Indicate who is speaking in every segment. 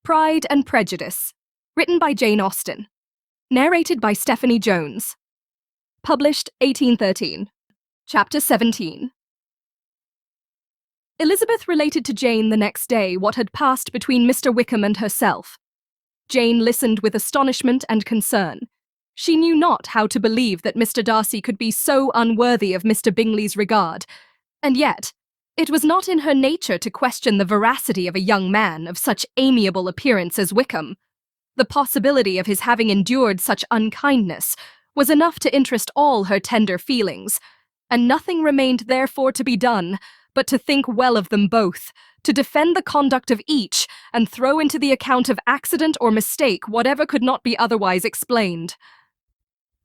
Speaker 1: Pride and Prejudice, written by Jane Austen, narrated by Stephanie Jones, published 1813, Chapter 17. Elizabeth related to Jane the next day what had passed between Mr. Wickham and herself. Jane listened with astonishment and concern. She knew not how to believe that Mr. Darcy could be so unworthy of Mr. Bingley's regard, and yet it was not in her nature to question the veracity of a young man of such amiable appearance as Wickham. The possibility of his having endured such unkindness was enough to interest all her tender feelings, and nothing remained therefore to be done but to think well of them both, to defend the conduct of each, and throw into the account of accident or mistake whatever could not be otherwise explained.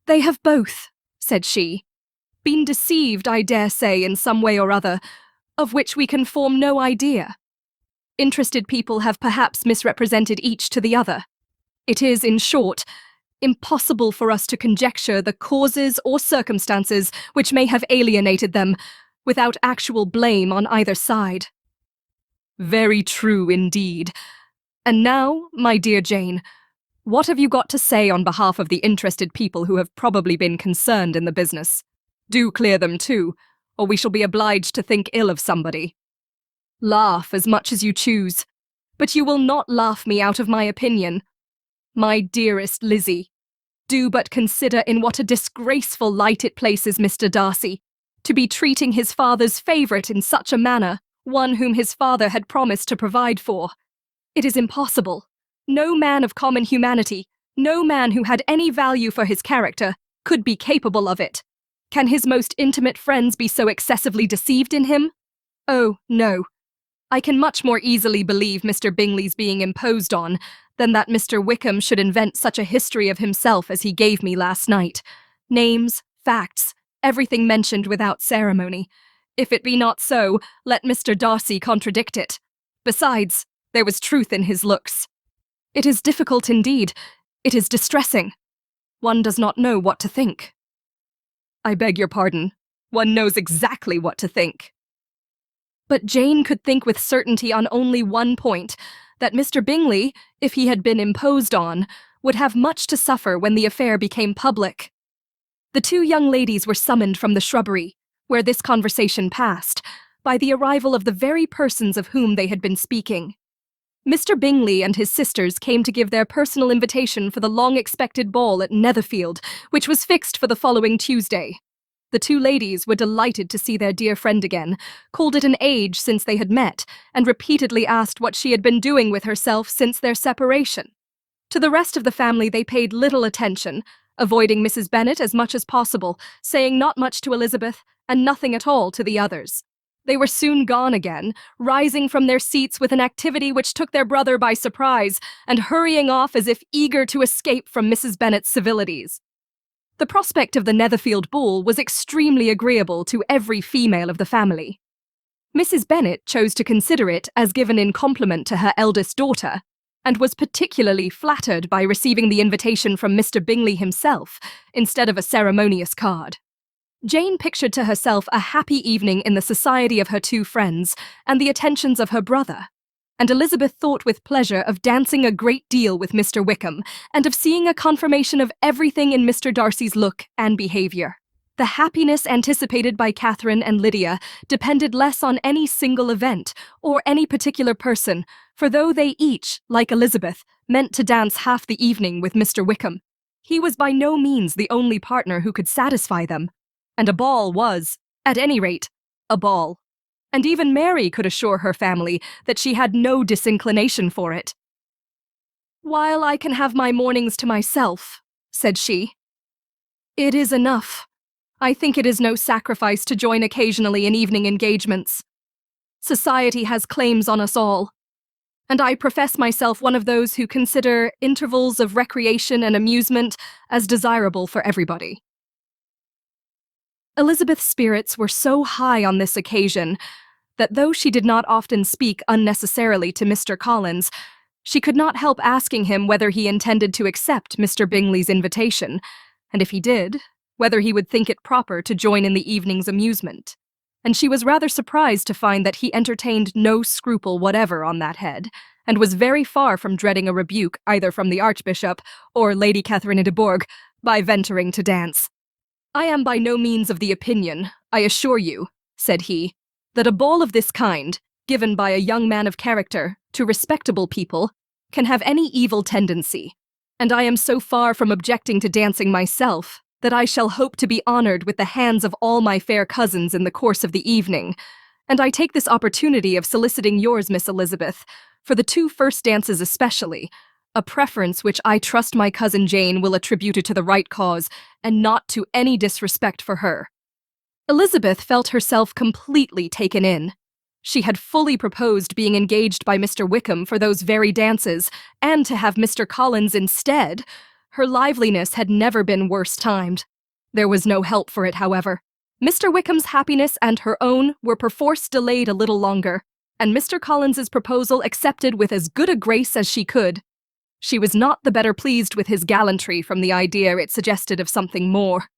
Speaker 1: "They have both," said she, "been deceived, I dare say, in some way or other, of which we can form no idea. Interested people have perhaps misrepresented each to the other. It is, in short, impossible for us to conjecture the causes or circumstances which may have alienated them, without actual blame on either side." "Very true indeed. And now, my dear Jane, what have you got to say on behalf of the interested people who have probably been concerned in the business? Do clear them too, or we shall be obliged to think ill of somebody. Laugh as much as you choose, but you will not laugh me out of my opinion. My dearest Lizzie, do but consider in what a disgraceful light it places Mr. Darcy, to be treating his father's favourite in such a manner, one whom his father had promised to provide for. It is impossible. No man of common humanity, no man who had any value for his character, could be capable of it. Can his most intimate friends be so excessively deceived in him? Oh, no. I can much more easily believe Mr. Bingley's being imposed on than that Mr. Wickham should invent such a history of himself as he gave me last night. Names, facts, everything mentioned without ceremony. If it be not so, let Mr. Darcy contradict it. Besides, there was truth in his looks. It is difficult indeed. It is distressing. One does not know what to think." "I beg your pardon. One knows exactly what to think." But Jane could think with certainty on only one point, that Mr. Bingley, if he had been imposed on, would have much to suffer when the affair became public. The two young ladies were summoned from the shrubbery, where this conversation passed, by the arrival of the very persons of whom they had been speaking. Mr. Bingley and his sisters came to give their personal invitation for the long-expected ball at Netherfield, which was fixed for the following Tuesday. The two ladies were delighted to see their dear friend again, called it an age since they had met, and repeatedly asked what she had been doing with herself since their separation. To the rest of the family they paid little attention, avoiding Mrs. Bennet as much as possible, saying not much to Elizabeth, and nothing at all to the others. They were soon gone again, rising from their seats with an activity which took their brother by surprise, and hurrying off as if eager to escape from Mrs. Bennet's civilities. The prospect of the Netherfield ball was extremely agreeable to every female of the family. Mrs. Bennet chose to consider it as given in compliment to her eldest daughter, and was particularly flattered by receiving the invitation from Mr. Bingley himself, instead of a ceremonious card. Jane pictured to herself a happy evening in the society of her two friends and the attentions of her brother, and Elizabeth thought with pleasure of dancing a great deal with Mr. Wickham, and of seeing a confirmation of everything in Mr. Darcy's look and behaviour. The happiness anticipated by Catherine and Lydia depended less on any single event or any particular person, for though they each, like Elizabeth, meant to dance half the evening with Mr. Wickham, he was by no means the only partner who could satisfy them. And a ball was, at any rate, a ball. And even Mary could assure her family that she had no disinclination for it. "While I can have my mornings to myself," said she, "it is enough. I think it is no sacrifice to join occasionally in evening engagements. Society has claims on us all, and I profess myself one of those who consider intervals of recreation and amusement as desirable for everybody." Elizabeth's spirits were so high on this occasion that though she did not often speak unnecessarily to Mr. Collins, she could not help asking him whether he intended to accept Mr. Bingley's invitation, and if he did, whether he would think it proper to join in the evening's amusement. And she was rather surprised to find that he entertained no scruple whatever on that head, and was very far from dreading a rebuke either from the Archbishop or Lady Catherine de Bourgh by venturing to dance. "I am by no means of the opinion, I assure you," said he, "that a ball of this kind, given by a young man of character to respectable people, can have any evil tendency, and I am so far from objecting to dancing myself that I shall hope to be honoured with the hands of all my fair cousins in the course of the evening, and I take this opportunity of soliciting yours, Miss Elizabeth, for the 2 first dances especially, a preference which I trust my cousin Jane will attribute to the right cause, and not to any disrespect for her." Elizabeth felt herself completely taken in. She had fully proposed being engaged by Mr. Wickham for those very dances, and to have Mr. Collins instead. Her liveliness had never been worse timed. There was no help for it, however. Mr. Wickham's happiness and her own were perforce delayed a little longer, and Mr. Collins's proposal accepted with as good a grace as she could. She was not the better pleased with his gallantry from the idea it suggested of something more.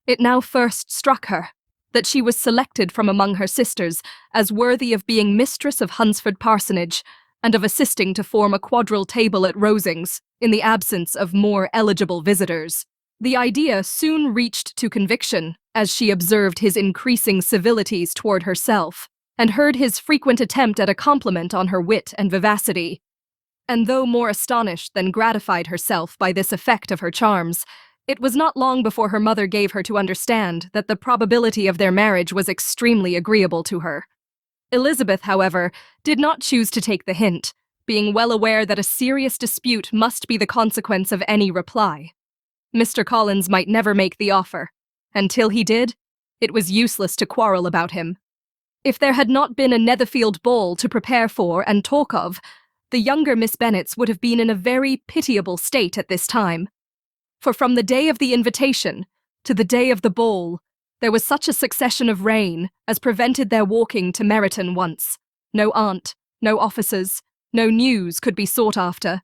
Speaker 1: It now first struck her that she was selected from among her sisters as worthy of being mistress of Hunsford Parsonage, and of assisting to form a quadrille table at Rosings, in the absence of more eligible visitors. The idea soon reached to conviction, as she observed his increasing civilities toward herself, and heard his frequent attempt at a compliment on her wit and vivacity. And though more astonished than gratified herself by this effect of her charms, it was not long before her mother gave her to understand that the probability of their marriage was extremely agreeable to her. Elizabeth, however, did not choose to take the hint, being well aware that a serious dispute must be the consequence of any reply. Mr. Collins might never make the offer, and till he did, it was useless to quarrel about him. If there had not been a Netherfield ball to prepare for and talk of, the younger Miss Bennets would have been in a very pitiable state at this time. For from the day of the invitation to the day of the ball, there was such a succession of rain as prevented their walking to Meryton once. No aunt, no officers, no news could be sought after.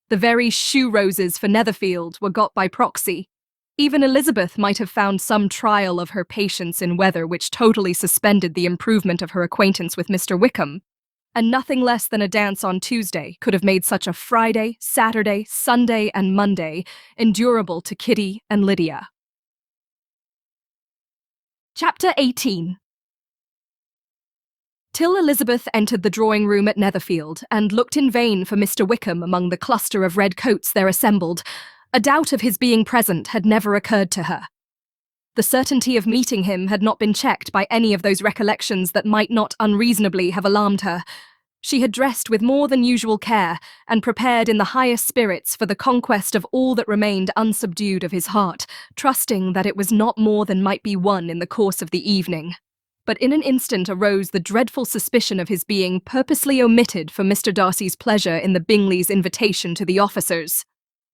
Speaker 1: The very shoe-roses for Netherfield were got by proxy. Even Elizabeth might have found some trial of her patience in weather which totally suspended the improvement of her acquaintance with Mr. Wickham, and nothing less than a dance on Tuesday could have made such a Friday, Saturday, Sunday, and Monday endurable to Kitty and Lydia. Chapter 18. Till Elizabeth entered the drawing-room at Netherfield and looked in vain for Mr. Wickham among the cluster of red coats there assembled, a doubt of his being present had never occurred to her. The certainty of meeting him had not been checked by any of those recollections that might not unreasonably have alarmed her. She had dressed with more than usual care, and prepared in the highest spirits for the conquest of all that remained unsubdued of his heart, trusting that it was not more than might be won in the course of the evening. But in an instant arose the dreadful suspicion of his being purposely omitted for Mr. Darcy's pleasure in the Bingleys' invitation to the officers.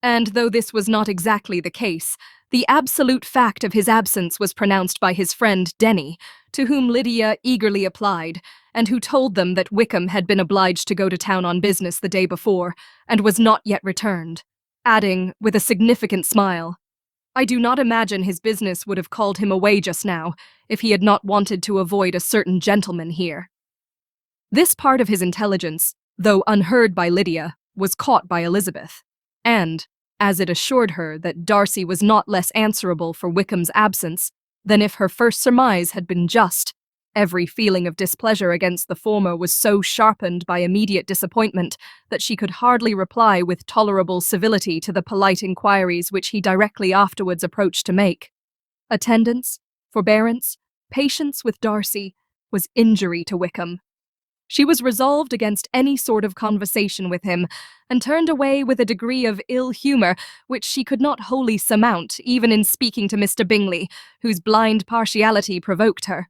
Speaker 1: And though this was not exactly the case, the absolute fact of his absence was pronounced by his friend Denny, to whom Lydia eagerly applied, and who told them that Wickham had been obliged to go to town on business the day before, and was not yet returned, adding, with a significant smile, "I do not imagine his business would have called him away just now, if he had not wanted to avoid a certain gentleman here." This part of his intelligence, though unheard by Lydia, was caught by Elizabeth, and, as it assured her that Darcy was not less answerable for Wickham's absence than if her first surmise had been just, every feeling of displeasure against the former was so sharpened by immediate disappointment that she could hardly reply with tolerable civility to the polite inquiries which he directly afterwards approached to make. Attendance, forbearance, patience with Darcy was injury to Wickham. She was resolved against any sort of conversation with him, and turned away with a degree of ill humour which she could not wholly surmount even in speaking to Mr. Bingley, whose blind partiality provoked her.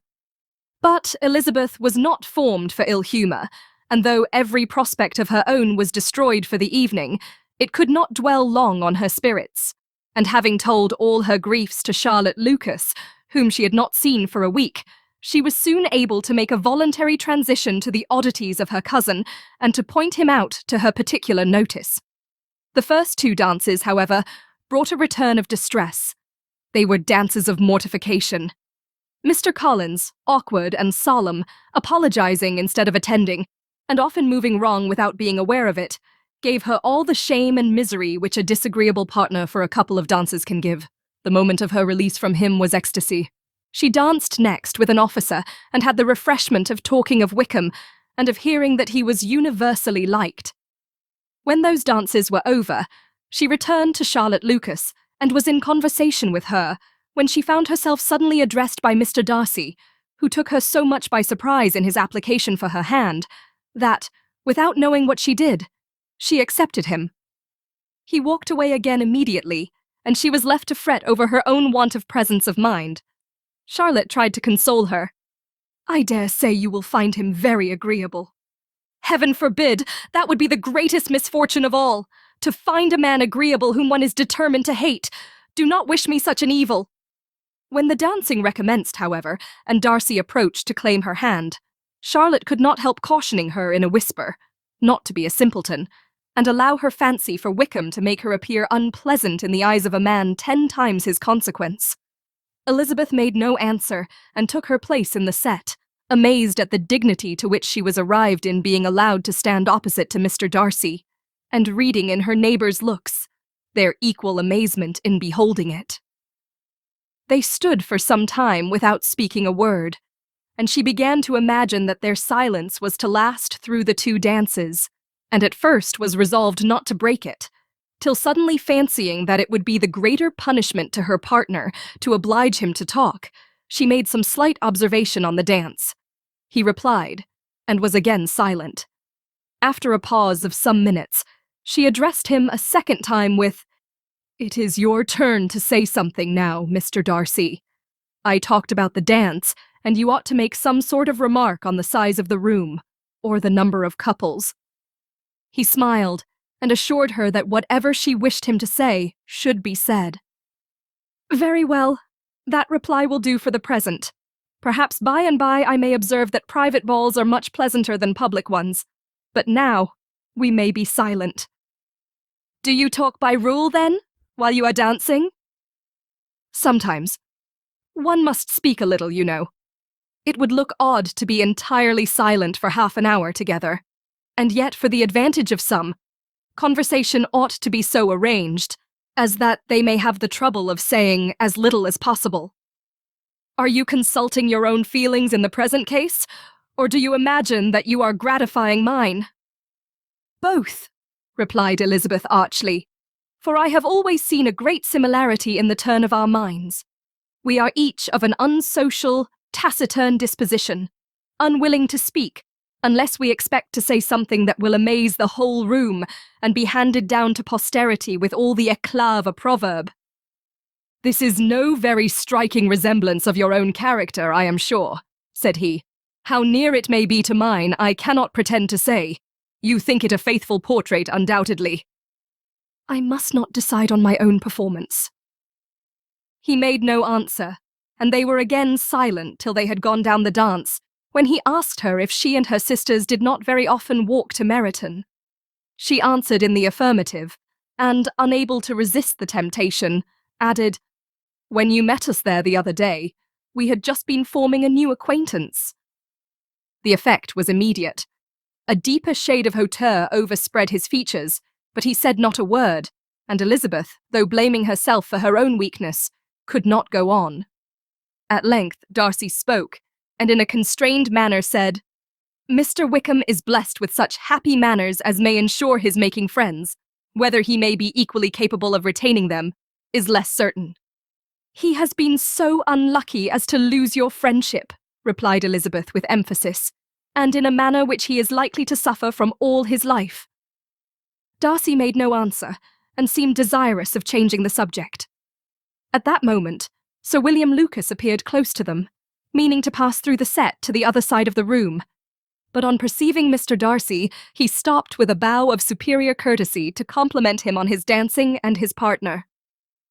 Speaker 1: But Elizabeth was not formed for ill humour, and though every prospect of her own was destroyed for the evening, it could not dwell long on her spirits, and having told all her griefs to Charlotte Lucas, whom she had not seen for a week, she was soon able to make a voluntary transition to the oddities of her cousin, and to point him out to her particular notice. The first 2 dances, however, brought a return of distress. They were dances of mortification. Mr. Collins, awkward and solemn, apologizing instead of attending, and often moving wrong without being aware of it, gave her all the shame and misery which a disagreeable partner for a couple of dances can give. The moment of her release from him was ecstasy. She danced next with an officer and had the refreshment of talking of Wickham and of hearing that he was universally liked. When those dances were over, she returned to Charlotte Lucas and was in conversation with her when she found herself suddenly addressed by Mr. Darcy, who took her so much by surprise in his application for her hand that, without knowing what she did, she accepted him. He walked away again immediately, and she was left to fret over her own want of presence of mind. Charlotte tried to console her. "I dare say you will find him very agreeable." "Heaven forbid! That would be the greatest misfortune of all, to find a man agreeable whom one is determined to hate. Do not wish me such an evil." When the dancing recommenced, however, and Darcy approached to claim her hand, Charlotte could not help cautioning her in a whisper not to be a simpleton, and allow her fancy for Wickham to make her appear unpleasant in the eyes of a man 10 times his consequence. Elizabeth made no answer and took her place in the set, amazed at the dignity to which she was arrived in being allowed to stand opposite to Mr. Darcy, and reading in her neighbours' looks their equal amazement in beholding it. They stood for some time without speaking a word, and she began to imagine that their silence was to last through the 2 dances, and at first was resolved not to break it, till suddenly fancying that it would be the greater punishment to her partner to oblige him to talk, she made some slight observation on the dance. He replied, and was again silent. After a pause of some minutes, she addressed him a second time with, "It is your turn to say something now, Mr. Darcy. I talked about the dance, and you ought to make some sort of remark on the size of the room, or the number of couples." He smiled, and assured her that whatever she wished him to say should be said. "Very well, that reply will do for the present. Perhaps by and by I may observe that private balls are much pleasanter than public ones, but now we may be silent." "Do you talk by rule, then, while you are dancing?" "Sometimes. One must speak a little, you know. It would look odd to be entirely silent for half an hour together, and yet for the advantage of some, conversation ought to be so arranged as that they may have the trouble of saying as little as possible. Are you consulting your own feelings in the present case, or do you imagine that you are gratifying mine?" "Both," replied Elizabeth archly, "for I have always seen a great similarity in the turn of our minds. We are each of an unsocial, taciturn disposition, unwilling to speak, unless we expect to say something that will amaze the whole room and be handed down to posterity with all the éclat of a proverb." "This is no very striking resemblance of your own character, I am sure," said he. "How near it may be to mine, I cannot pretend to say. You think it a faithful portrait, undoubtedly." "I must not decide on my own performance." He made no answer, and they were again silent till they had gone down the dance, when he asked her if she and her sisters did not very often walk to Meryton. She answered in the affirmative, and, unable to resist the temptation, added, "When you met us there the other day, we had just been forming a new acquaintance." The effect was immediate. A deeper shade of hauteur overspread his features, but he said not a word, and Elizabeth, though blaming herself for her own weakness, could not go on. At length Darcy spoke, and in a constrained manner said, "Mr. Wickham is blessed with such happy manners as may ensure his making friends. Whether he may be equally capable of retaining them is less certain." "He has been so unlucky as to lose your friendship," replied Elizabeth with emphasis, "and in a manner which he is likely to suffer from all his life." Darcy made no answer, and seemed desirous of changing the subject. At that moment, Sir William Lucas appeared close to them, meaning to pass through the set to the other side of the room. But on perceiving Mr. Darcy, he stopped with a bow of superior courtesy to compliment him on his dancing and his partner.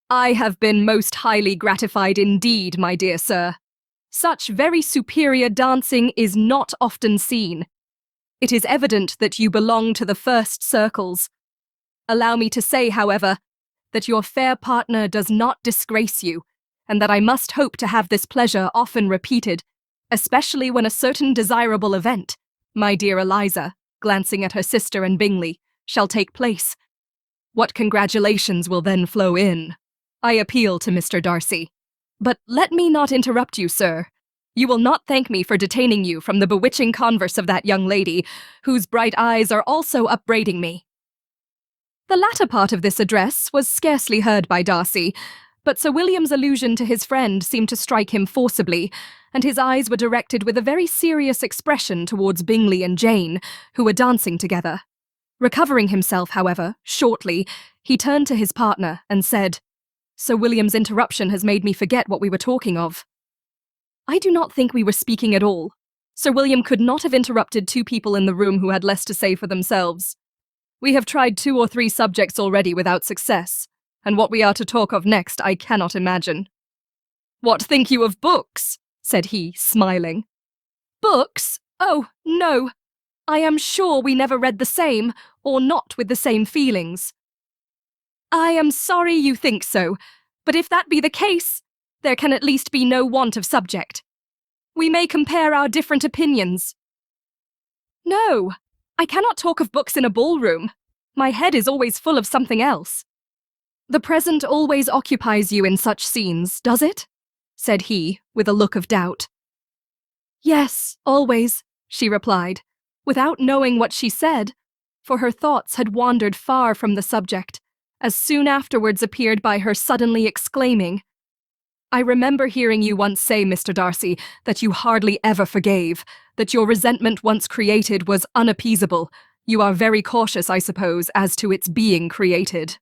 Speaker 1: "I have been most highly gratified indeed, my dear sir. Such very superior dancing is not often seen. It is evident that you belong to the first circles. Allow me to say, however, that your fair partner does not disgrace you, and that I must hope to have this pleasure often repeated, especially when a certain desirable event, my dear Eliza, glancing at her sister and Bingley, shall take place. What congratulations will then flow in? I appeal to Mr. Darcy. But let me not interrupt you, sir. You will not thank me for detaining you from the bewitching converse of that young lady, whose bright eyes are also upbraiding me. The latter part of this address was scarcely heard by Darcy, but Sir William's allusion to his friend seemed to strike him forcibly, and his eyes were directed with a very serious expression towards Bingley and Jane, who were dancing together. Recovering himself, however, shortly, he turned to his partner and said, "Sir William's interruption has made me forget what we were talking of." "I do not think we were speaking at all. Sir William could not have interrupted two people in the room who had less to say for themselves. We have tried 2 or 3 subjects already without success, and what we are to talk of next I cannot imagine." "What think you of books?" said he, smiling. "Books? Oh, no. I am sure we never read the same, or not with the same feelings." "I am sorry you think so, but if that be the case, there can at least be no want of subject. We may compare our different opinions." "No, I cannot talk of books in a ballroom. My head is always full of something else." "The present always occupies you in such scenes, does it?" said he, with a look of doubt. "Yes, always," she replied, without knowing what she said, for her thoughts had wandered far from the subject, as soon afterwards appeared by her suddenly exclaiming, "I remember hearing you once say, Mr. Darcy, that you hardly ever forgave, that your resentment once created was unappeasable. You are very cautious, I suppose, as to its being created."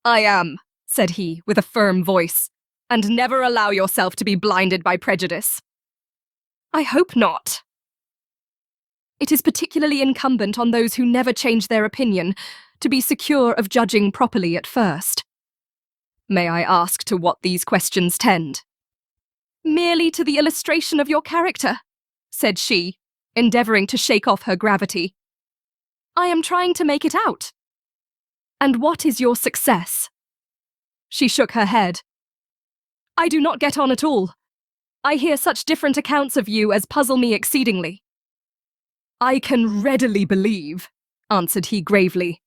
Speaker 1: "I am," said he, with a firm voice, "and never allow yourself to be blinded by prejudice." "I hope not." "It is particularly incumbent on those who never change their opinion to be secure of judging properly at first." "May I ask to what these questions tend?" "Merely to the illustration of your character," said she, endeavouring to shake off her gravity. "I am trying to make it out." "And what is your success?" She shook her head. "I do not get on at all. I hear such different accounts of you as puzzle me exceedingly." "I can readily believe," answered he gravely,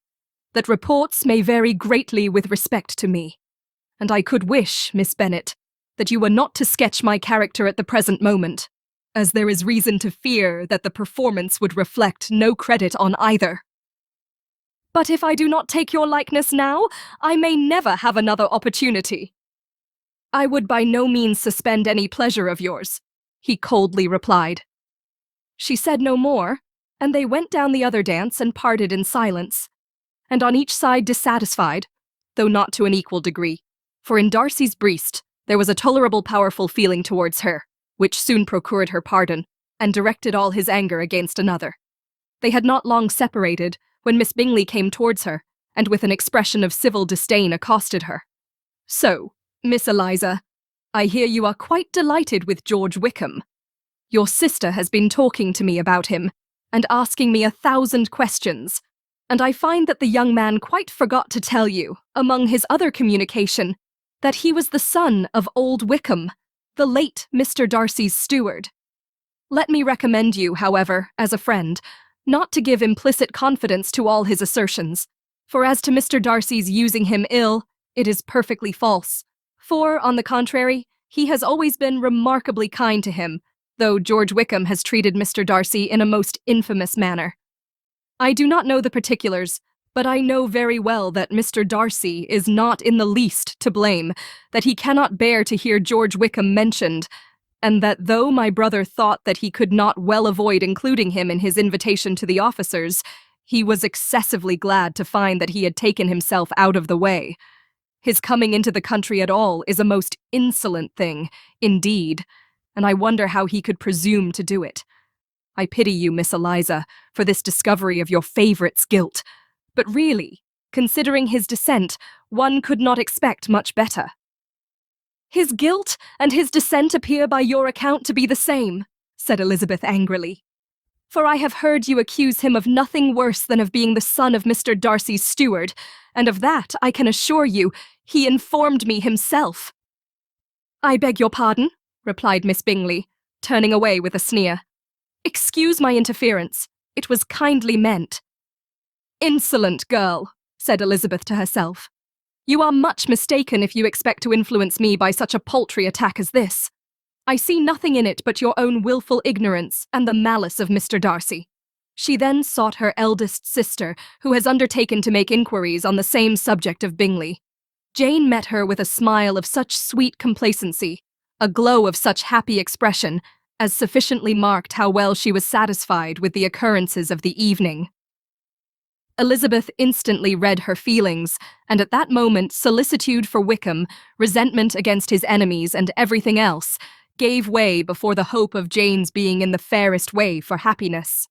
Speaker 1: "that reports may vary greatly with respect to me, and I could wish, Miss Bennet, that you were not to sketch my character at the present moment, as there is reason to fear that the performance would reflect no credit on either." "But if I do not take your likeness now, I may never have another opportunity." "I would by no means suspend any pleasure of yours," he coldly replied. She said no more, and they went down the other dance and parted in silence, and on each side dissatisfied, though not to an equal degree, for in Darcy's breast there was a tolerable powerful feeling towards her, which soon procured her pardon, and directed all his anger against another. They had not long separated when Miss Bingley came towards her, and with an expression of civil disdain accosted her. "So, Miss Eliza, I hear you are quite delighted with George Wickham. Your sister has been talking to me about him, and asking me 1,000 questions, and I find that the young man quite forgot to tell you, among his other communication, that he was the son of old Wickham, the late Mr. Darcy's steward. Let me recommend you, however, as a friend, not to give implicit confidence to all his assertions, for as to Mr. Darcy's using him ill, it is perfectly false, for, on the contrary, he has always been remarkably kind to him, though George Wickham has treated Mr. Darcy in a most infamous manner. I do not know the particulars, but I know very well that Mr. Darcy is not in the least to blame, that he cannot bear to hear George Wickham mentioned, and that though my brother thought that he could not well avoid including him in his invitation to the officers, he was excessively glad to find that he had taken himself out of the way. His coming into the country at all is a most insolent thing, indeed, and I wonder how he could presume to do it. I pity you, Miss Eliza, for this discovery of your favourite's guilt, but really, considering his descent, one could not expect much better." "His guilt and his descent appear by your account to be the same," said Elizabeth angrily. "For I have heard you accuse him of nothing worse than of being the son of Mr. Darcy's steward, and of that, I can assure you, he informed me himself." "I beg your pardon," replied Miss Bingley, turning away with a sneer. "Excuse my interference, It was kindly meant." "Insolent girl," said Elizabeth to herself. "You are much mistaken if you expect to influence me by such a paltry attack as this. I see nothing in it but your own wilful ignorance and the malice of Mr. Darcy." She then sought her eldest sister, who has undertaken to make inquiries on the same subject of Bingley. Jane met her with a smile of such sweet complacency, a glow of such happy expression, as sufficiently marked how well she was satisfied with the occurrences of the evening. Elizabeth instantly read her feelings, and at that moment solicitude for Wickham, resentment against his enemies, and everything else gave way before the hope of Jane's being in the fairest way for happiness.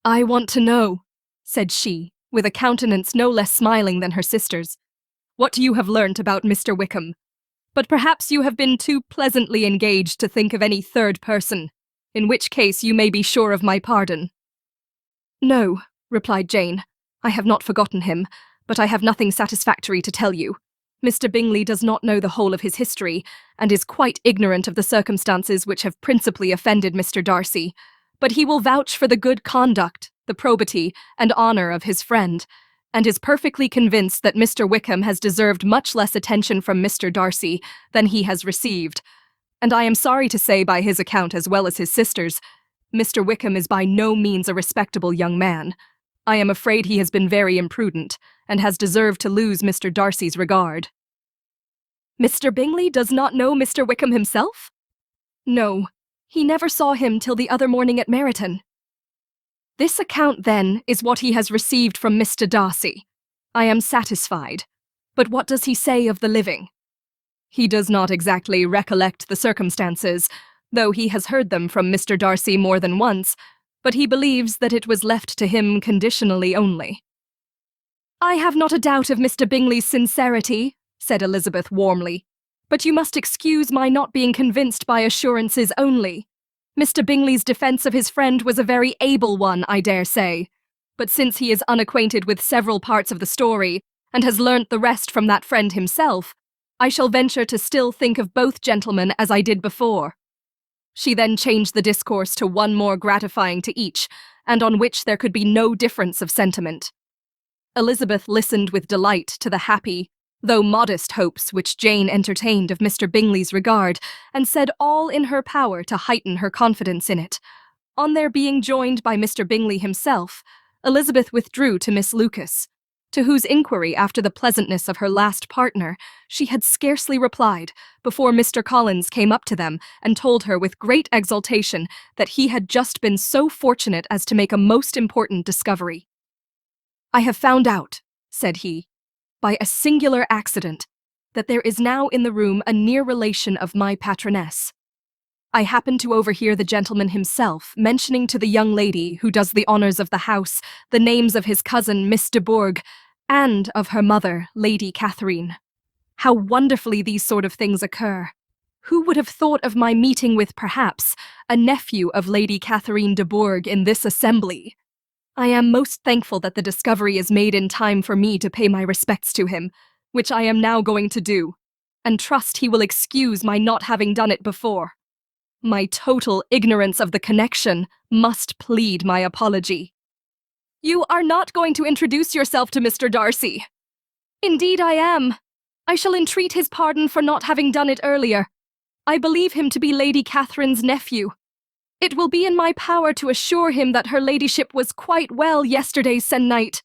Speaker 1: "I want to know," said she, with a countenance no less smiling than her sister's, "what you have learnt about Mr. Wickham. But perhaps you have been too pleasantly engaged to think of any third person, in which case you may be sure of my pardon." "No," replied Jane, "I have not forgotten him, but I have nothing satisfactory to tell you. Mr. Bingley does not know the whole of his history, and is quite ignorant of the circumstances which have principally offended Mr. Darcy, but he will vouch for the good conduct, the probity, and honour of his friend, and is perfectly convinced that Mr. Wickham has deserved much less attention from Mr. Darcy than he has received. And I am sorry to say, by his account as well as his sister's, Mr. Wickham is by no means a respectable young man. I am afraid he has been very imprudent, and has deserved to lose Mr. Darcy's regard." "Mr. Bingley does not know Mr. Wickham himself?" "No, he never saw him till the other morning at Meryton." "This account, then, is what he has received from Mr. Darcy. I am satisfied. But what does he say of the living?" "He does not exactly recollect the circumstances, though he has heard them from Mr. Darcy more than once, but he believes that it was left to him conditionally only." "I have not a doubt of Mr. Bingley's sincerity," said Elizabeth warmly, "but you must excuse my not being convinced by assurances only. Mr. Bingley's defence of his friend was a very able one, I dare say, but since he is unacquainted with several parts of the story, and has learnt the rest from that friend himself, I shall venture to still think of both gentlemen as I did before." She then changed the discourse to one more gratifying to each, and on which there could be no difference of sentiment. Elizabeth listened with delight to the happy, though modest hopes which Jane entertained of Mr. Bingley's regard, and said all in her power to heighten her confidence in it. On their being joined by Mr. Bingley himself, Elizabeth withdrew to Miss Lucas, to whose inquiry after the pleasantness of her last partner she had scarcely replied before Mr. Collins came up to them and told her with great exultation that he had just been so fortunate as to make a most important discovery. "I have found out," said he, "by a singular accident, that there is now in the room a near relation of my patroness. I happened to overhear the gentleman himself mentioning to the young lady who does the honours of the house the names of his cousin Miss de Bourgh and of her mother, Lady Catherine. How wonderfully these sort of things occur! Who would have thought of my meeting with, perhaps, a nephew of Lady Catherine de Bourgh in this assembly? I am most thankful that the discovery is made in time for me to pay my respects to him, which I am now going to do, and trust he will excuse my not having done it before. My total ignorance of the connection must plead my apology." "You are not going to introduce yourself to Mr. Darcy?" "Indeed I am. I shall entreat his pardon for not having done it earlier. I believe him to be Lady Catherine's nephew. It will be in my power to assure him that her ladyship was quite well yesterday se'nnight."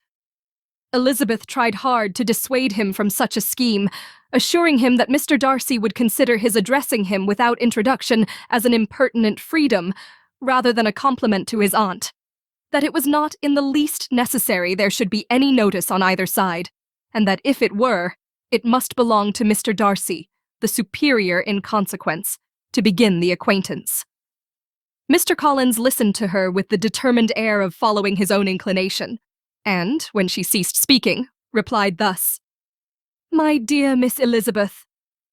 Speaker 1: Elizabeth tried hard to dissuade him from such a scheme, assuring him that Mr. Darcy would consider his addressing him without introduction as an impertinent freedom, rather than a compliment to his aunt, that it was not in the least necessary there should be any notice on either side, and that if it were, it must belong to Mr. Darcy, the superior in consequence, to begin the acquaintance. Mr. Collins listened to her with the determined air of following his own inclination, and, when she ceased speaking, replied thus: "My dear Miss Elizabeth,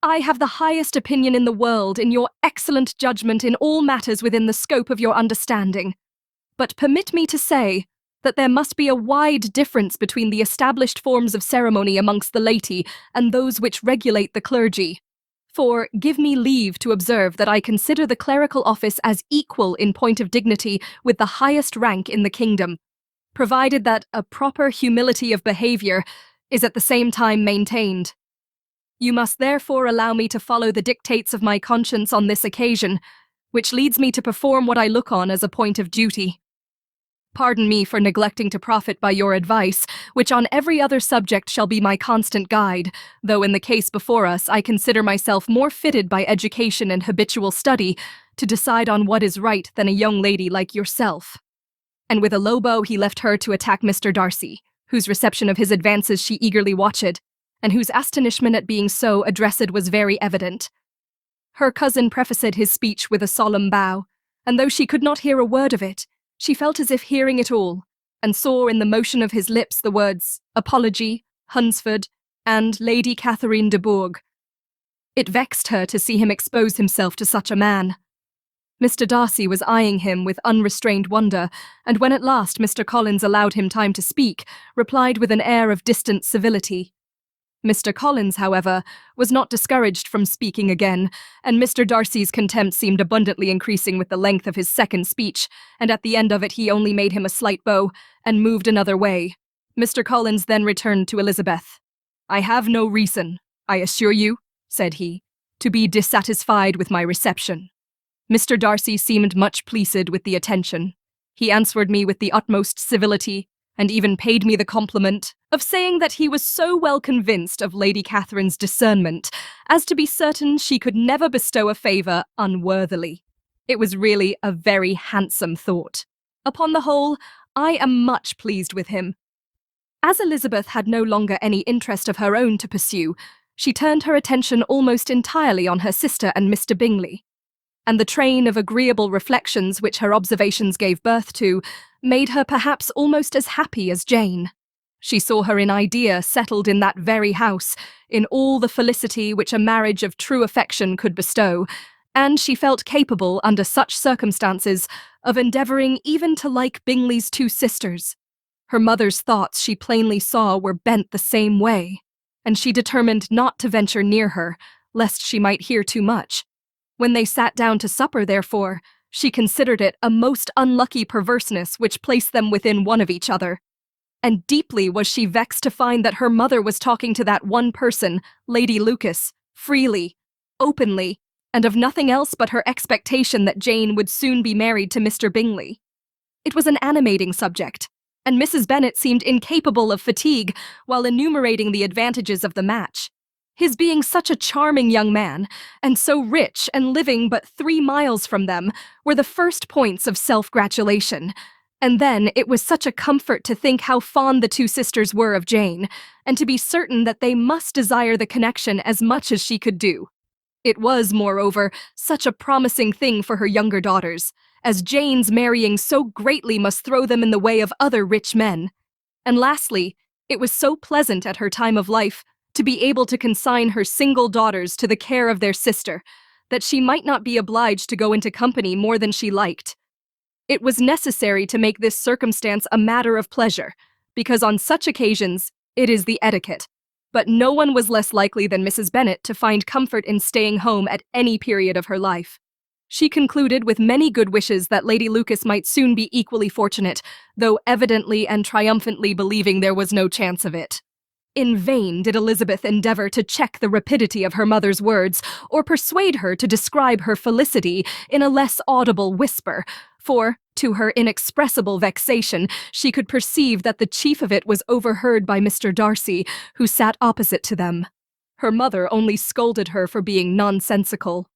Speaker 1: I have the highest opinion in the world in your excellent judgment in all matters within the scope of your understanding, but permit me to say that there must be a wide difference between the established forms of ceremony amongst the laity and those which regulate the clergy. For give me leave to observe that I consider the clerical office as equal in point of dignity with the highest rank in the kingdom, provided that a proper humility of behaviour is at the same time maintained. You must therefore allow me to follow the dictates of my conscience on this occasion, which leads me to perform what I look on as a point of duty. Pardon me for neglecting to profit by your advice, which on every other subject shall be my constant guide, though in the case before us I consider myself more fitted by education and habitual study to decide on what is right than a young lady like yourself. And with a low bow he left her to attack Mr. Darcy, whose reception of his advances she eagerly watched, and whose astonishment at being so addressed was very evident. Her cousin prefaced his speech with a solemn bow, and though she could not hear a word of it, she felt as if hearing it all, and saw in the motion of his lips the words apology, Hunsford, and Lady Catherine de Bourgh. It vexed her to see him expose himself to such a man. Mr. Darcy was eyeing him with unrestrained wonder, and when at last Mr. Collins allowed him time to speak, replied with an air of distant civility. Mr. Collins, however, was not discouraged from speaking again, and Mr. Darcy's contempt seemed abundantly increasing with the length of his second speech, and at the end of it he only made him a slight bow, and moved another way. Mr. Collins then returned to Elizabeth. "I have no reason, I assure you," said he, "to be dissatisfied with my reception." Mr. Darcy seemed much pleased with the attention. He answered me with the utmost civility, and even paid me the compliment of saying that he was so well convinced of Lady Catherine's discernment as to be certain she could never bestow a favour unworthily. It was really a very handsome thought. Upon the whole, I am much pleased with him. As Elizabeth had no longer any interest of her own to pursue, she turned her attention almost entirely on her sister and Mr. Bingley, and the train of agreeable reflections which her observations gave birth to made her perhaps almost as happy as Jane. She saw her in idea settled in that very house, in all the felicity which a marriage of true affection could bestow, and she felt capable, under such circumstances, of endeavouring even to like Bingley's two sisters. Her mother's thoughts, she plainly saw, were bent the same way, and she determined not to venture near her, lest she might hear too much. When they sat down to supper, therefore, she considered it a most unlucky perverseness which placed them within one of each other. And deeply was she vexed to find that her mother was talking to that one person, Lady Lucas, freely, openly, and of nothing else but her expectation that Jane would soon be married to Mr. Bingley. It was an animating subject, and Mrs. Bennet seemed incapable of fatigue while enumerating the advantages of the match. His being such a charming young man, and so rich and living but 3 miles from them, were the first points of self-gratulation. And then it was such a comfort to think how fond the two sisters were of Jane, and to be certain that they must desire the connection as much as she could do. It was, moreover, such a promising thing for her younger daughters, as Jane's marrying so greatly must throw them in the way of other rich men. And lastly, it was so pleasant at her time of life to be able to consign her single daughters to the care of their sister, that she might not be obliged to go into company more than she liked. It was necessary to make this circumstance a matter of pleasure, because on such occasions it is the etiquette, but no one was less likely than Mrs. Bennet to find comfort in staying home at any period of her life. She concluded with many good wishes that Lady Lucas might soon be equally fortunate, though evidently and triumphantly believing there was no chance of it. In vain did Elizabeth endeavour to check the rapidity of her mother's words, or persuade her to describe her felicity in a less audible whisper, for, to her inexpressible vexation, she could perceive that the chief of it was overheard by Mr. Darcy, who sat opposite to them. Her mother only scolded her for being nonsensical.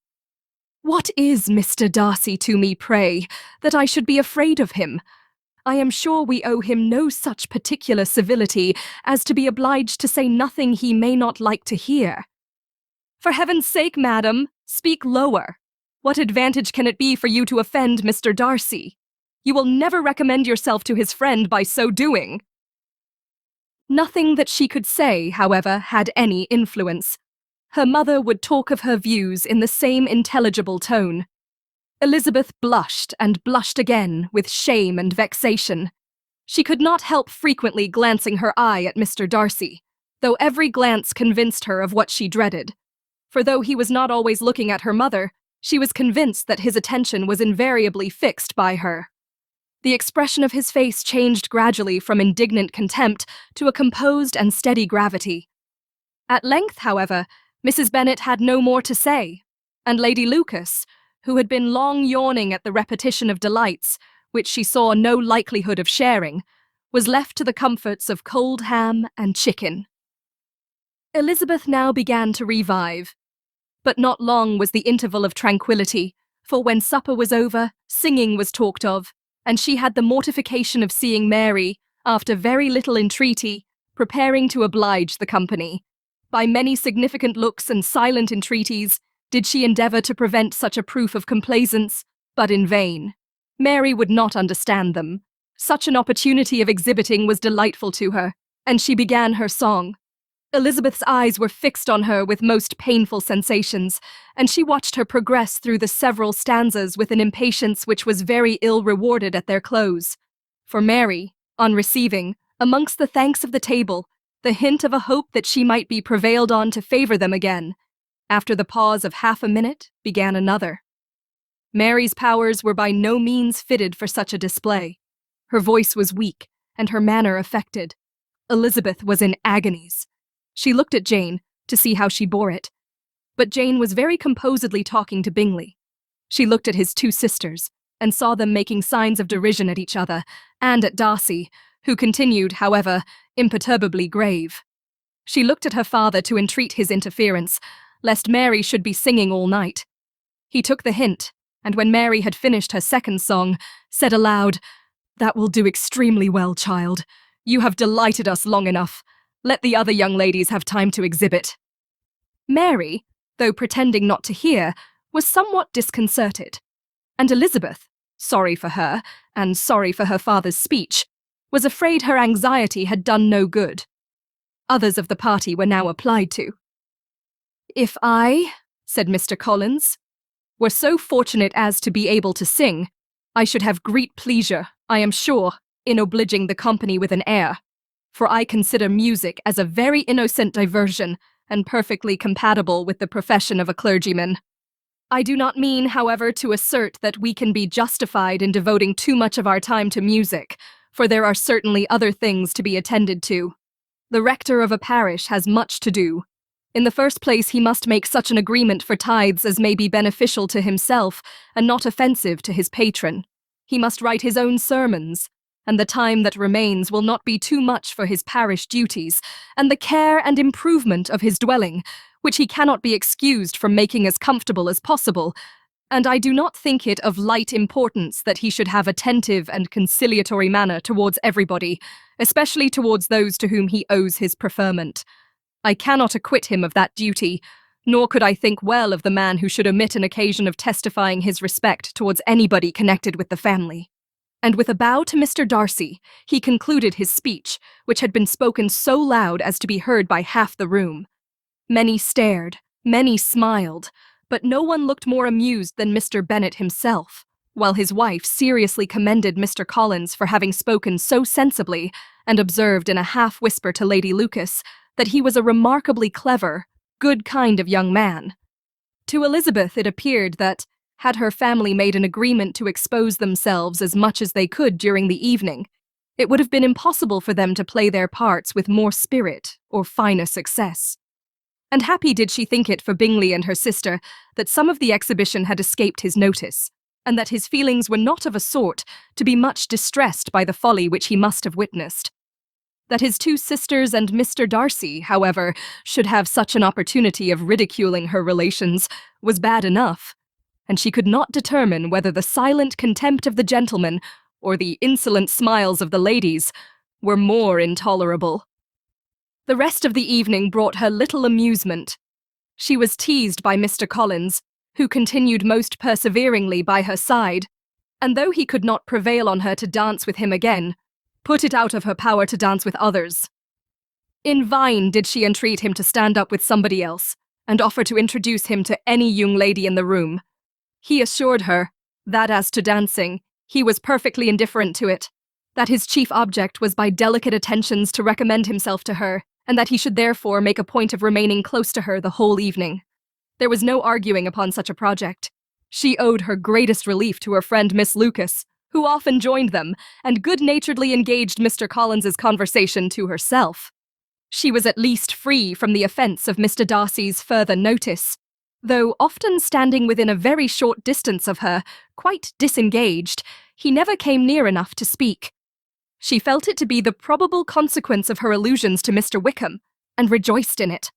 Speaker 1: "What is Mr. Darcy to me, pray, that I should be afraid of him? I am sure we owe him no such particular civility as to be obliged to say nothing he may not like to hear." "For heaven's sake, madam, speak lower. What advantage can it be for you to offend Mr. Darcy? You will never recommend yourself to his friend by so doing." Nothing that she could say, however, had any influence. Her mother would talk of her views in the same intelligible tone. Elizabeth blushed and blushed again with shame and vexation. She could not help frequently glancing her eye at Mr. Darcy, though every glance convinced her of what she dreaded. for though he was not always looking at her mother, she was convinced that his attention was invariably fixed by her. The expression of his face changed gradually from indignant contempt to a composed and steady gravity. At length, however, Mrs. Bennet had no more to say, and Lady Lucas, who had been long yawning at the repetition of delights, which she saw no likelihood of sharing, was left to the comforts of cold ham and chicken. Elizabeth now began to revive, but not long was the interval of tranquillity, for when supper was over, singing was talked of, and she had the mortification of seeing Mary, after very little entreaty, preparing to oblige the company. By many significant looks and silent entreaties did she endeavour to prevent such a proof of complaisance, but in vain. Mary would not understand them. Such an opportunity of exhibiting was delightful to her, and she began her song. Elizabeth's eyes were fixed on her with most painful sensations, and she watched her progress through the several stanzas with an impatience which was very ill rewarded at their close. For Mary, on receiving, amongst the thanks of the table, the hint of a hope that she might be prevailed on to favour them again, after the pause of half a minute, began another. Mary's powers were by no means fitted for such a display. Her voice was weak, and her manner affected. Elizabeth was in agonies. She looked at Jane to see how she bore it, but Jane was very composedly talking to Bingley. She looked at his two sisters, and saw them making signs of derision at each other, and at Darcy, who continued, however, imperturbably grave. She looked at her father to entreat his interference, lest Mary should be singing all night. He took the hint, and when Mary had finished her second song, said aloud, "That will do extremely well, child. You have delighted us long enough. Let the other young ladies have time to exhibit." Mary, though pretending not to hear, was somewhat disconcerted, and Elizabeth, sorry for her, and sorry for her father's speech, was afraid her anxiety had done no good. Others of the party were now applied to. "If I," said Mr. Collins, "were so fortunate as to be able to sing, I should have great pleasure, I am sure, in obliging the company with an air, for I consider music as a very innocent diversion, and perfectly compatible with the profession of a clergyman. I do not mean, however, to assert that we can be justified in devoting too much of our time to music, for there are certainly other things to be attended to. The rector of a parish has much to do. In the first place, he must make such an agreement for tithes as may be beneficial to himself and not offensive to his patron. He must write his own sermons, and the time that remains will not be too much for his parish duties, and the care and improvement of his dwelling, which he cannot be excused from making as comfortable as possible, and I do not think it of light importance that he should have attentive and conciliatory manner towards everybody, especially towards those to whom he owes his preferment. I cannot acquit him of that duty, nor could I think well of the man who should omit an occasion of testifying his respect towards anybody connected with the family." And with a bow to Mr. Darcy, he concluded his speech, which had been spoken so loud as to be heard by half the room. Many stared, many smiled, but no one looked more amused than Mr. Bennet himself, while his wife seriously commended Mr. Collins for having spoken so sensibly, and observed in a half-whisper to Lady Lucas that he was a remarkably clever, good kind of young man. To Elizabeth it appeared that, had her family made an agreement to expose themselves as much as they could during the evening, it would have been impossible for them to play their parts with more spirit or finer success. And happy did she think it for Bingley and her sister that some of the exhibition had escaped his notice, and that his feelings were not of a sort to be much distressed by the folly which he must have witnessed. That his two sisters and Mr. Darcy, however, should have such an opportunity of ridiculing her relations was bad enough, and she could not determine whether the silent contempt of the gentlemen or the insolent smiles of the ladies were more intolerable. The rest of the evening brought her little amusement. She was teased by Mr. Collins, who continued most perseveringly by her side, and though he could not prevail on her to dance with him again, put it out of her power to dance with others. In vain did she entreat him to stand up with somebody else, and offer to introduce him to any young lady in the room. He assured her that as to dancing, he was perfectly indifferent to it, that his chief object was by delicate attentions to recommend himself to her, and that he should therefore make a point of remaining close to her the whole evening. There was no arguing upon such a project. She owed her greatest relief to her friend Miss Lucas, who often joined them and good-naturedly engaged Mr. Collins's conversation to herself. She was at least free from the offence of Mr. Darcy's further notice, though often standing within a very short distance of her, quite disengaged, he never came near enough to speak. She felt it to be the probable consequence of her allusions to Mr. Wickham, and rejoiced in it.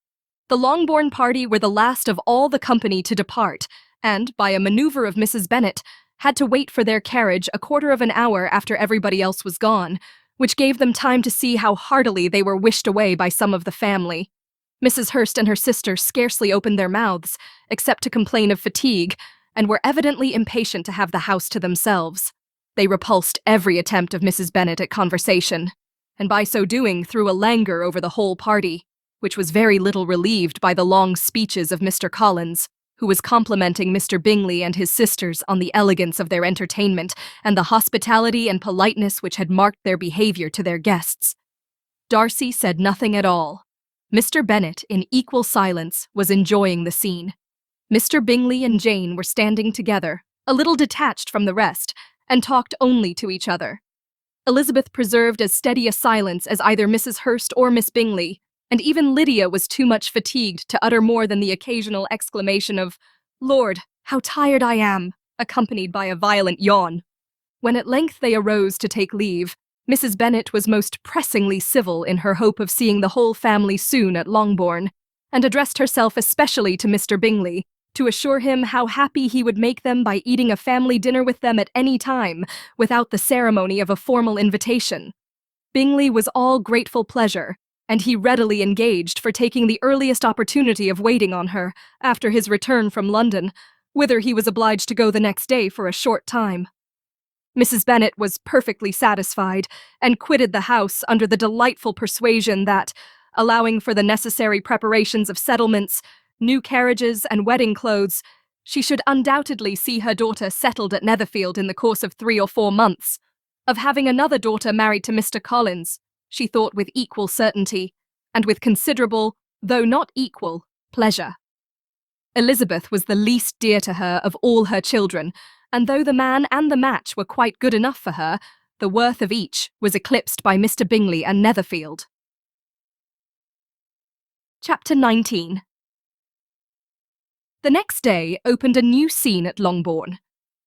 Speaker 1: The Longbourn party were the last of all the company to depart, and, by a manoeuvre of Mrs. Bennet, had to wait for their carriage a quarter of an hour after everybody else was gone, which gave them time to see how heartily they were wished away by some of the family. Mrs. Hurst and her sister scarcely opened their mouths, except to complain of fatigue, and were evidently impatient to have the house to themselves. They repulsed every attempt of Mrs. Bennet at conversation, and by so doing threw a languor over the whole party, which was very little relieved by the long speeches of Mr. Collins, who was complimenting Mr. Bingley and his sisters on the elegance of their entertainment and the hospitality and politeness which had marked their behaviour to their guests. Darcy said nothing at all. Mr. Bennet, in equal silence, was enjoying the scene. Mr. Bingley and Jane were standing together, a little detached from the rest, and talked only to each other. Elizabeth preserved as steady a silence as either Mrs. Hurst or Miss Bingley, and even Lydia was too much fatigued to utter more than the occasional exclamation of, "Lord, how tired I am," accompanied by a violent yawn. When at length they arose to take leave, Mrs. Bennet was most pressingly civil in her hope of seeing the whole family soon at Longbourn, and addressed herself especially to Mr. Bingley, to assure him how happy he would make them by eating a family dinner with them at any time, without the ceremony of a formal invitation. Bingley was all grateful pleasure, and he readily engaged for taking the earliest opportunity of waiting on her, after his return from London, whither he was obliged to go the next day for a short time. Mrs. Bennet was perfectly satisfied, and quitted the house under the delightful persuasion that, allowing for the necessary preparations of settlements, new carriages, and wedding clothes, she should undoubtedly see her daughter settled at Netherfield in the course of 3 or 4 months. Of having another daughter married to Mr. Collins, she thought with equal certainty, and with considerable, though not equal, pleasure. Elizabeth was the least dear to her of all her children, and though the man and the match were quite good enough for her, the worth of each was eclipsed by Mr. Bingley and Netherfield. Chapter 19. The next day opened a new scene at Longbourn.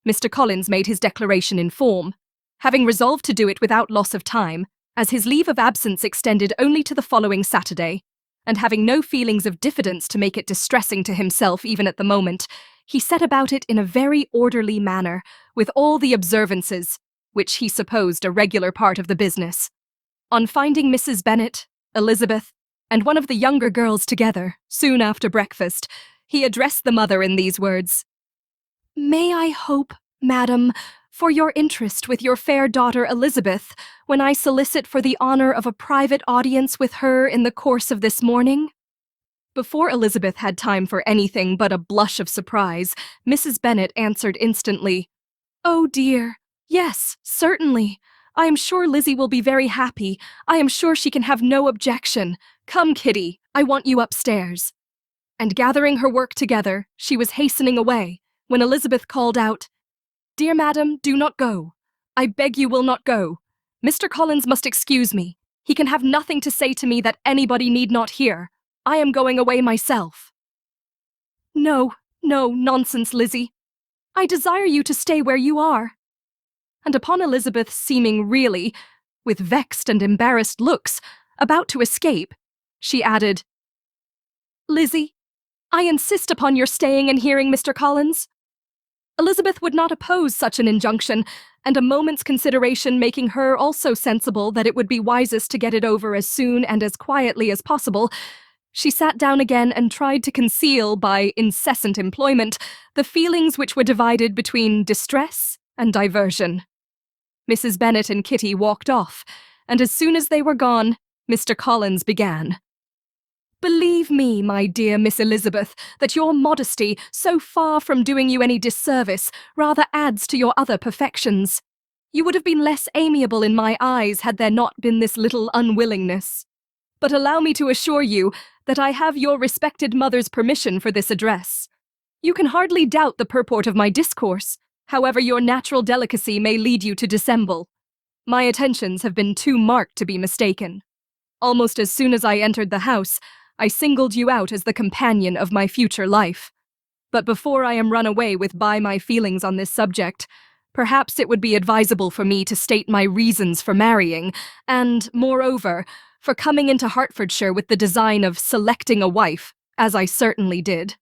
Speaker 1: Mr. Collins made his declaration in form, having resolved to do it without loss of time, as his leave of absence extended only to the following Saturday, and having no feelings of diffidence to make it distressing to himself even at the moment, he set about it in a very orderly manner, with all the observances, which he supposed a regular part of the business. On finding Mrs. Bennet, Elizabeth, and one of the younger girls together, soon after breakfast, he addressed the mother in these words: "May I hope, madam, for your interest with your fair daughter Elizabeth, when I solicit for the honour of a private audience with her in the course of this morning?" Before Elizabeth had time for anything but a blush of surprise, Mrs. Bennet answered instantly, "Oh dear, yes, certainly. I am sure Lizzie will be very happy. I am sure she can have no objection. Come, Kitty, I want you upstairs." And gathering her work together, she was hastening away, when Elizabeth called out, "Dear madam, do not go. I beg you will not go. Mr. Collins must excuse me. He can have nothing to say to me that anybody need not hear. I am going away myself." No, nonsense, Lizzie. I desire you to stay where you are." And upon Elizabeth seeming really, with vexed and embarrassed looks, about to escape, she added, "Lizzie, I insist upon your staying and hearing Mr. Collins." Elizabeth would not oppose such an injunction, and a moment's consideration making her also sensible that it would be wisest to get it over as soon and as quietly as possible, she sat down again and tried to conceal, by incessant employment, the feelings which were divided between distress and diversion. Mrs. Bennet and Kitty walked off, and as soon as they were gone, Mr. Collins began. "Believe me, my dear Miss Elizabeth, that your modesty, so far from doing you any disservice, rather adds to your other perfections. You would have been less amiable in my eyes had there not been this little unwillingness. But allow me to assure you that I have your respected mother's permission for this address. You can hardly doubt the purport of my discourse, however your natural delicacy may lead you to dissemble. My attentions have been too marked to be mistaken. Almost as soon as I entered the house, I singled you out as the companion of my future life. But before I am run away with by my feelings on this subject, perhaps it would be advisable for me to state my reasons for marrying, and, moreover, for coming into Hertfordshire with the design of selecting a wife, as I certainly did.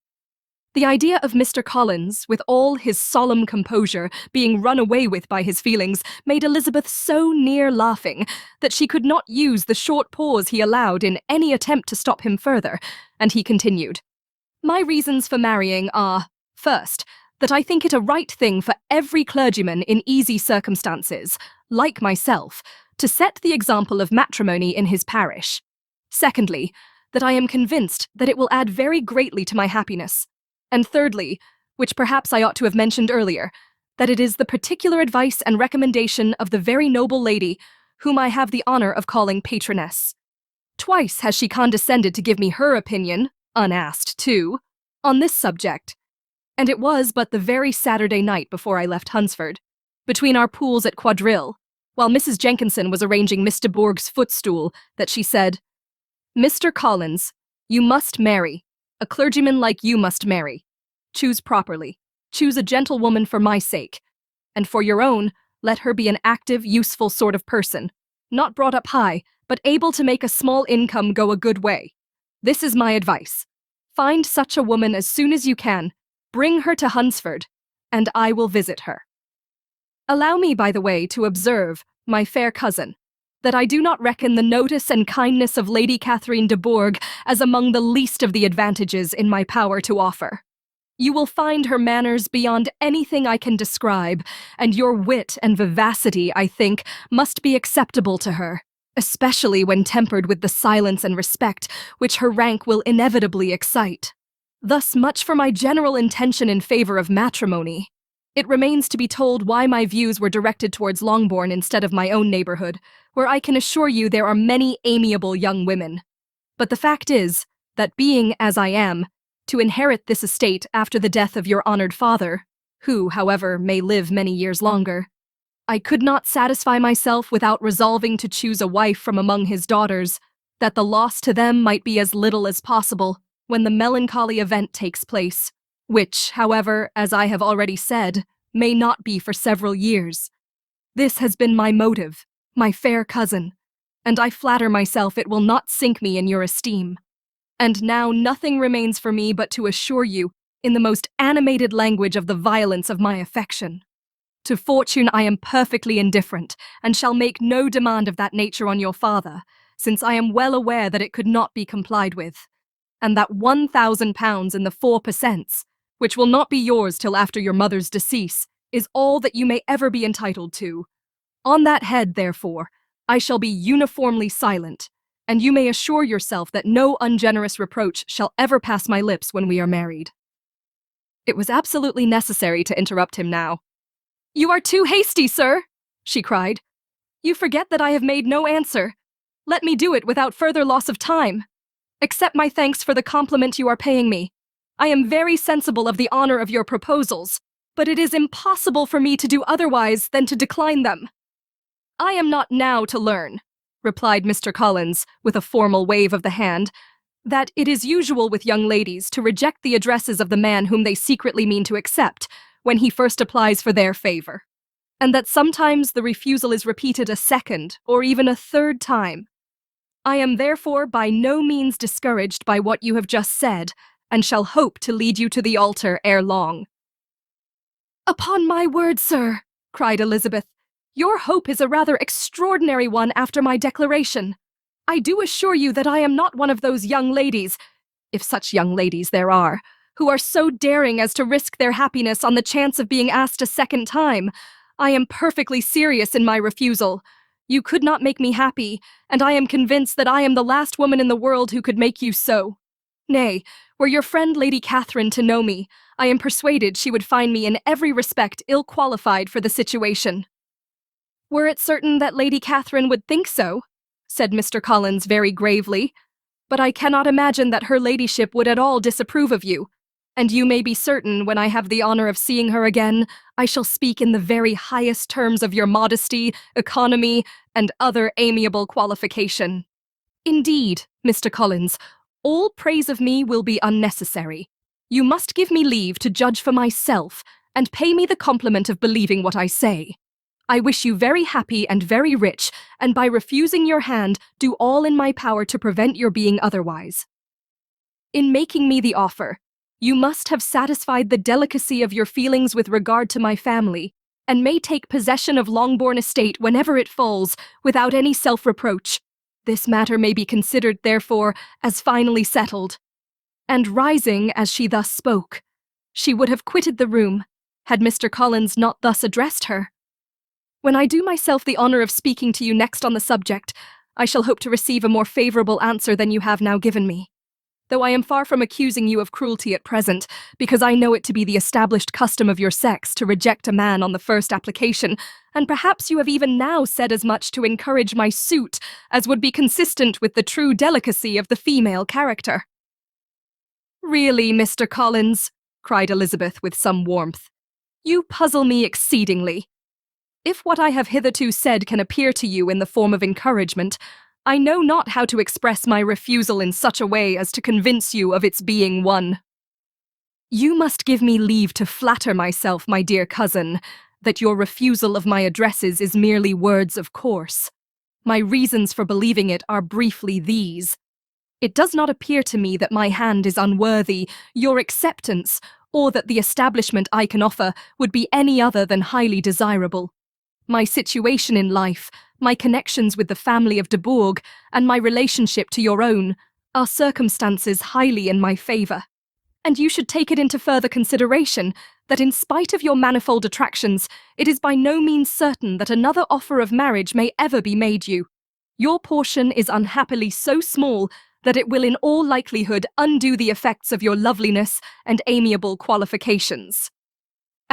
Speaker 1: The idea of Mr. Collins, with all his solemn composure, being run away with by his feelings, made Elizabeth so near laughing that she could not use the short pause he allowed in any attempt to stop him further, and he continued, "My reasons for marrying are, first, that I think it a right thing for every clergyman in easy circumstances, like myself, to set the example of matrimony in his parish. Secondly, that I am convinced that it will add very greatly to my happiness. And thirdly, which perhaps I ought to have mentioned earlier, that it is the particular advice and recommendation of the very noble lady, whom I have the honour of calling patroness. Twice has she condescended to give me her opinion, unasked too, on this subject, and it was but the very Saturday night before I left Hunsford, between our pools at quadrille, while Mrs. Jenkinson was arranging Miss de Bourgh's footstool, that she said, 'Mr. Collins, you must marry. A clergyman like you must marry. Choose properly. Choose a gentlewoman for my sake. And for your own, let her be an active, useful sort of person, not brought up high, but able to make a small income go a good way. This is my advice. Find such a woman as soon as you can, bring her to Hunsford, and I will visit her. Allow me, by the way, to observe, my fair cousin, that I do not reckon the notice and kindness of Lady Catherine de Bourgh as among the least of the advantages in my power to offer. You will find her manners beyond anything I can describe, and your wit and vivacity, I think, must be acceptable to her, especially when tempered with the silence and respect which her rank will inevitably excite. Thus much for my general intention in favour of matrimony. It remains to be told why my views were directed towards Longbourn instead of my own neighbourhood, where I can assure you there are many amiable young women. But the fact is, that being, as I am, to inherit this estate after the death of your honoured father, who, however, may live many years longer, I could not satisfy myself without resolving to choose a wife from among his daughters, that the loss to them might be as little as possible when the melancholy event takes place, which, however, as I have already said, may not be for several years. This has been my motive, my fair cousin, and I flatter myself it will not sink me in your esteem. And now nothing remains for me but to assure you, in the most animated language, of the violence of my affection. To fortune I am perfectly indifferent, and shall make no demand of that nature on your father, since I am well aware that it could not be complied with, and that £1,000 in the 4%, which will not be yours till after your mother's decease, is all that you may ever be entitled to. On that head, therefore, I shall be uniformly silent, and you may assure yourself that no ungenerous reproach shall ever pass my lips when we are married." It was absolutely necessary to interrupt him now. "You are too hasty, sir," she cried. "You forget that I have made no answer. Let me do it without further loss of time. Accept my thanks for the compliment you are paying me. I am very sensible of the honour of your proposals, but it is impossible for me to do otherwise than to decline them." "I am not now to learn," replied Mr. Collins, with a formal wave of the hand, "that it is usual with young ladies to reject the addresses of the man whom they secretly mean to accept when he first applies for their favour, and that sometimes the refusal is repeated a second or even a third time. I am therefore by no means discouraged by what you have just said, and shall hope to lead you to the altar ere long." "Upon my word, sir," cried Elizabeth, "your hope is a rather extraordinary one after my declaration. I do assure you that I am not one of those young ladies, if such young ladies there are, who are so daring as to risk their happiness on the chance of being asked a second time. I am perfectly serious in my refusal. You could not make me happy, and I am convinced that I am the last woman in the world who could make you so. Nay, were your friend Lady Catherine to know me, I am persuaded she would find me in every respect ill-qualified for the situation." "Were it certain that Lady Catherine would think so," said Mr. Collins very gravely, but I cannot imagine that her ladyship would at all disapprove of you, and you may be certain when I have the honour of seeing her again, I shall speak in the very highest terms of your modesty, economy, and other amiable qualification. Indeed, Mr. Collins, all praise of me will be unnecessary. You must give me leave to judge for myself, and pay me the compliment of believing what I say. I wish you very happy and very rich, and by refusing your hand, do all in my power to prevent your being otherwise. In making me the offer, you must have satisfied the delicacy of your feelings with regard to my family, and may take possession of Longbourn estate whenever it falls, without any self-reproach. This matter may be considered, therefore, as finally settled. And rising as she thus spoke, she would have quitted the room, had Mr. Collins not thus addressed her. When I do myself the honour of speaking to you next on the subject, I shall hope to receive a more favourable answer than you have now given me. Though I am far from accusing you of cruelty at present, because I know it to be the established custom of your sex to reject a man on the first application, and perhaps you have even now said as much to encourage my suit as would be consistent with the true delicacy of the female character. Really, Mr. Collins, cried Elizabeth with some warmth, you puzzle me exceedingly. If what I have hitherto said can appear to you in the form of encouragement, I know not how to express my refusal in such a way as to convince you of its being one. You must give me leave to flatter myself, my dear cousin, that your refusal of my addresses is merely words of course. My reasons for believing it are briefly these. It does not appear to me that my hand is unworthy your acceptance, or that the establishment I can offer would be any other than highly desirable. My situation in life, my connections with the family of de Bourgh, and my relationship to your own, are circumstances highly in my favour. And you should take it into further consideration that in spite of your manifold attractions, it is by no means certain that another offer of marriage may ever be made you. Your portion is unhappily so small that it will in all likelihood undo the effects of your loveliness and amiable qualifications.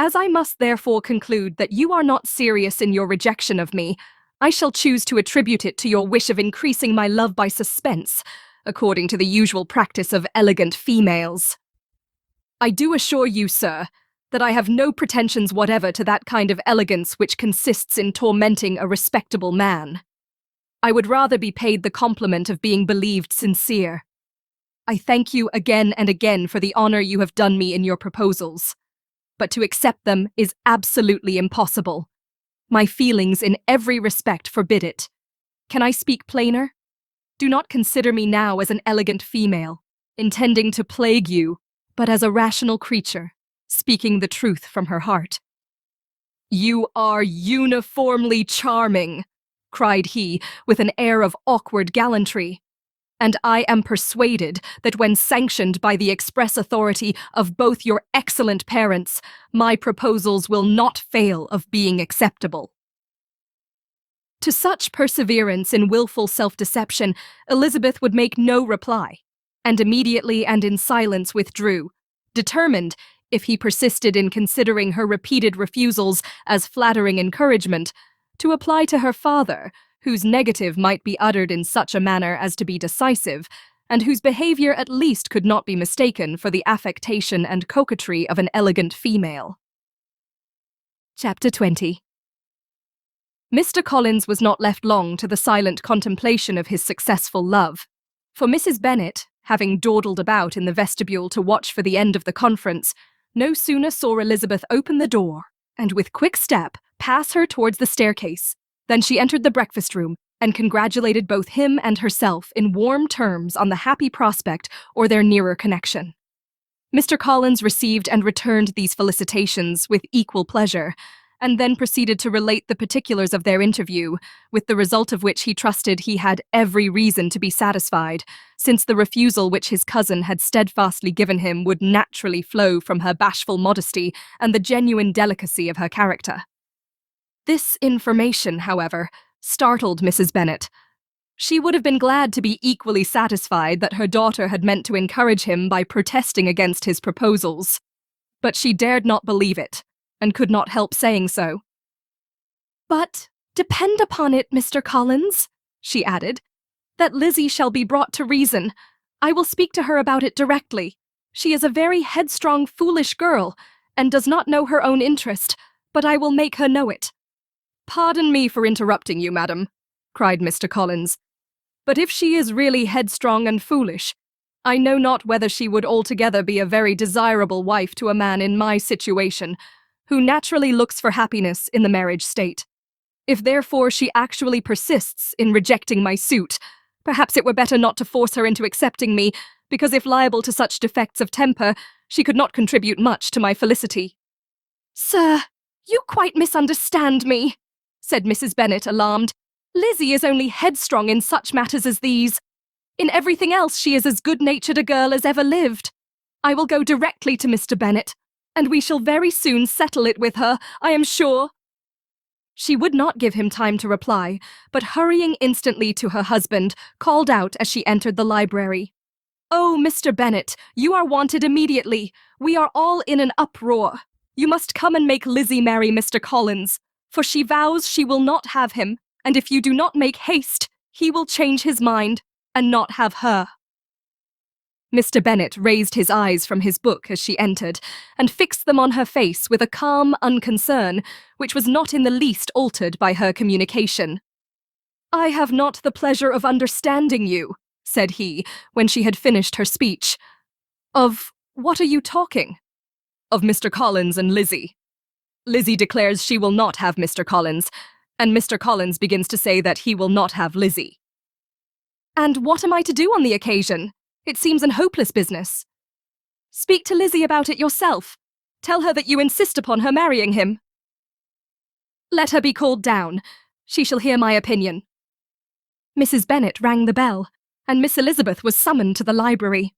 Speaker 1: As I must therefore conclude that you are not serious in your rejection of me, I shall choose to attribute it to your wish of increasing my love by suspense, according to the usual practice of elegant females. I do assure you, sir, that I have no pretensions whatever to that kind of elegance which consists in tormenting a respectable man. I would rather be paid the compliment of being believed sincere. I thank you again and again for the honour you have done me in your proposals, but to accept them is absolutely impossible. My feelings in every respect forbid it. Can I speak plainer? Do not consider me now as an elegant female, intending to plague you, but as a rational creature, speaking the truth from her heart. You are uniformly charming, cried he, with an air of awkward gallantry. And I am persuaded that when sanctioned by the express authority of both your excellent parents, my proposals will not fail of being acceptable. To such perseverance in wilful self-deception, Elizabeth would make no reply, and immediately and in silence withdrew, determined, if he persisted in considering her repeated refusals as flattering encouragement, to apply to her father, whose negative might be uttered in such a manner as to be decisive, and whose behaviour at least could not be mistaken for the affectation and coquetry of an elegant female. Chapter 20. Mr. Collins was not left long to the silent contemplation of his successful love, for Mrs. Bennet, having dawdled about in the vestibule to watch for the end of the conference, no sooner saw Elizabeth open the door, and with quick step pass her towards the staircase, then she entered the breakfast-room and congratulated both him and herself in warm terms on the happy prospect or their nearer connection. Mr. Collins received and returned these felicitations with equal pleasure, and then proceeded to relate the particulars of their interview, with the result of which he trusted he had every reason to be satisfied, since the refusal which his cousin had steadfastly given him would naturally flow from her bashful modesty and the genuine delicacy of her character. This information, however, startled Mrs. Bennet. She would have been glad to be equally satisfied that her daughter had meant to encourage him by protesting against his proposals, but she dared not believe it, and could not help saying so. "But depend upon it, Mr. Collins," she added, "that Lizzie shall be brought to reason, I will speak to her about it directly. She is a very headstrong, foolish girl, and does not know her own interest, but I will make her know it." "Pardon me for interrupting you, madam," cried Mr. Collins, "but if she is really headstrong and foolish, I know not whether she would altogether be a very desirable wife to a man in my situation, who naturally looks for happiness in the marriage state. If therefore she actually persists in rejecting my suit, perhaps it were better not to force her into accepting me, because if liable to such defects of temper, she could not contribute much to my felicity." "Sir, you quite misunderstand me," said Mrs. Bennet, alarmed. "Lizzie is only headstrong in such matters as these. In everything else she is as good-natured a girl as ever lived. I will go directly to Mr. Bennet, and we shall very soon settle it with her, I am sure." She would not give him time to reply, but hurrying instantly to her husband, called out as she entered the library, "Oh, Mr. Bennet, you are wanted immediately. We are all in an uproar. You must come and make Lizzie marry Mr. Collins, for she vows she will not have him, and if you do not make haste, he will change his mind and not have her." Mr. Bennet raised his eyes from his book as she entered, and fixed them on her face with a calm unconcern which was not in the least altered by her communication. "I have not the pleasure of understanding you," said he, when she had finished her speech. "Of what are you talking?" "Of Mr. Collins and Lizzie. Lizzie declares she will not have Mr. Collins, and Mr. Collins begins to say that he will not have Lizzie." "And what am I to do on the occasion? It seems an hopeless business." "Speak to Lizzie about it yourself. Tell her that you insist upon her marrying him." "Let her be called down. She shall hear my opinion." Mrs. Bennet rang the bell, and Miss Elizabeth was summoned to the library.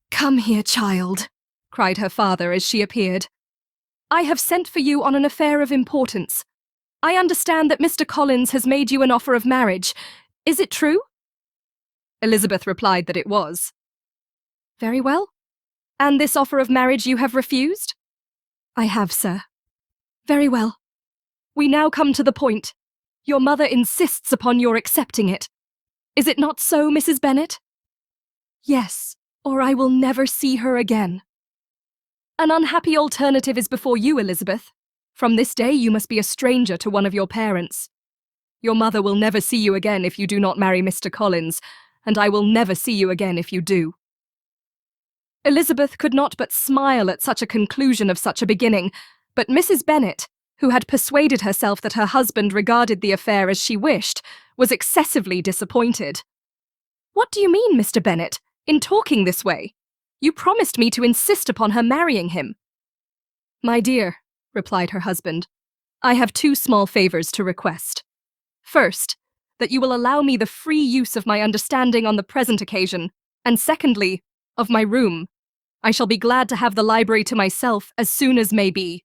Speaker 1: "Come here, child," cried her father as she appeared. "I have sent for you on an affair of importance. I understand that Mr. Collins has made you an offer of marriage. Is it true?" Elizabeth replied that it was. "Very well. And this offer of marriage you have refused?" "I have, sir." "Very well. We now come to the point. Your mother insists upon your accepting it. Is it not so, Mrs. Bennet?" "Yes, or I will never see her again." "An unhappy alternative is before you, Elizabeth. From this day you must be a stranger to one of your parents. Your mother will never see you again if you do not marry Mr. Collins, and I will never see you again if you do." Elizabeth could not but smile at such a conclusion of such a beginning, but Mrs. Bennet, who had persuaded herself that her husband regarded the affair as she wished, was excessively disappointed. "What do you mean, Mr. Bennet, in talking this way? You promised me to insist upon her marrying him." "My dear," replied her husband, "I have two small favours to request. First, that you will allow me the free use of my understanding on the present occasion, and secondly, of my room. I shall be glad to have the library to myself as soon as may be."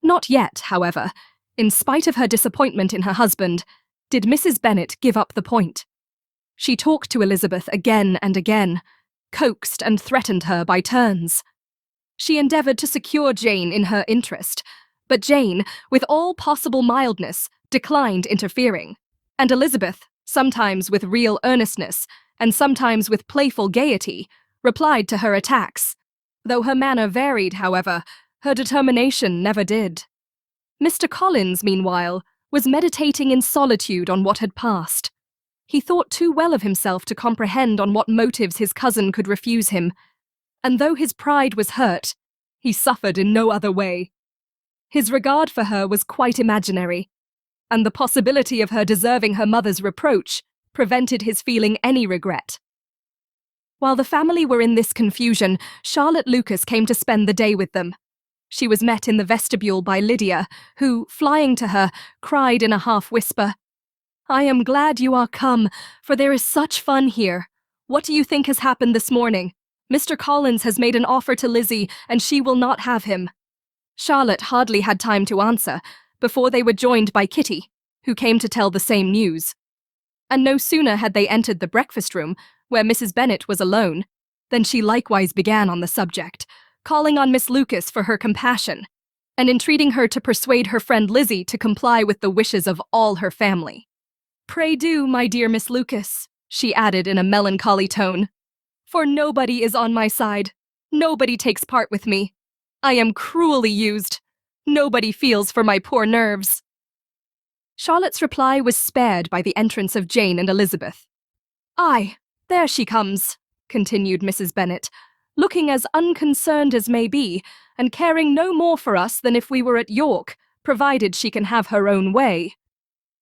Speaker 1: Not yet, however, in spite of her disappointment in her husband, did Mrs. Bennet give up the point. She talked to Elizabeth again and again, coaxed and threatened her by turns. She endeavoured to secure Jane in her interest, but Jane, with all possible mildness, declined interfering, and Elizabeth, sometimes with real earnestness, and sometimes with playful gaiety, replied to her attacks. Though her manner varied, however, her determination never did. Mr. Collins, meanwhile, was meditating in solitude on what had passed. He thought too well of himself to comprehend on what motives his cousin could refuse him, and though his pride was hurt, he suffered in no other way. His regard for her was quite imaginary, and the possibility of her deserving her mother's reproach prevented his feeling any regret. While the family were in this confusion, Charlotte Lucas came to spend the day with them. She was met in the vestibule by Lydia, who, flying to her, cried in a half-whisper, "I am glad you are come, for there is such fun here. What do you think has happened this morning? Mr. Collins has made an offer to Lizzie, and she will not have him." Charlotte hardly had time to answer, before they were joined by Kitty, who came to tell the same news. And no sooner had they entered the breakfast room, where Mrs. Bennet was alone, than she likewise began on the subject, calling on Miss Lucas for her compassion, and entreating her to persuade her friend Lizzie to comply with the wishes of all her family. "Pray do, my dear Miss Lucas," she added in a melancholy tone, "for nobody is on my side. Nobody takes part with me. I am cruelly used. Nobody feels for my poor nerves." Charlotte's reply was spared by the entrance of Jane and Elizabeth. "Aye, there she comes," continued Mrs. Bennet, looking as unconcerned as may be, and caring no more for us than if we were at York, provided she can have her own way.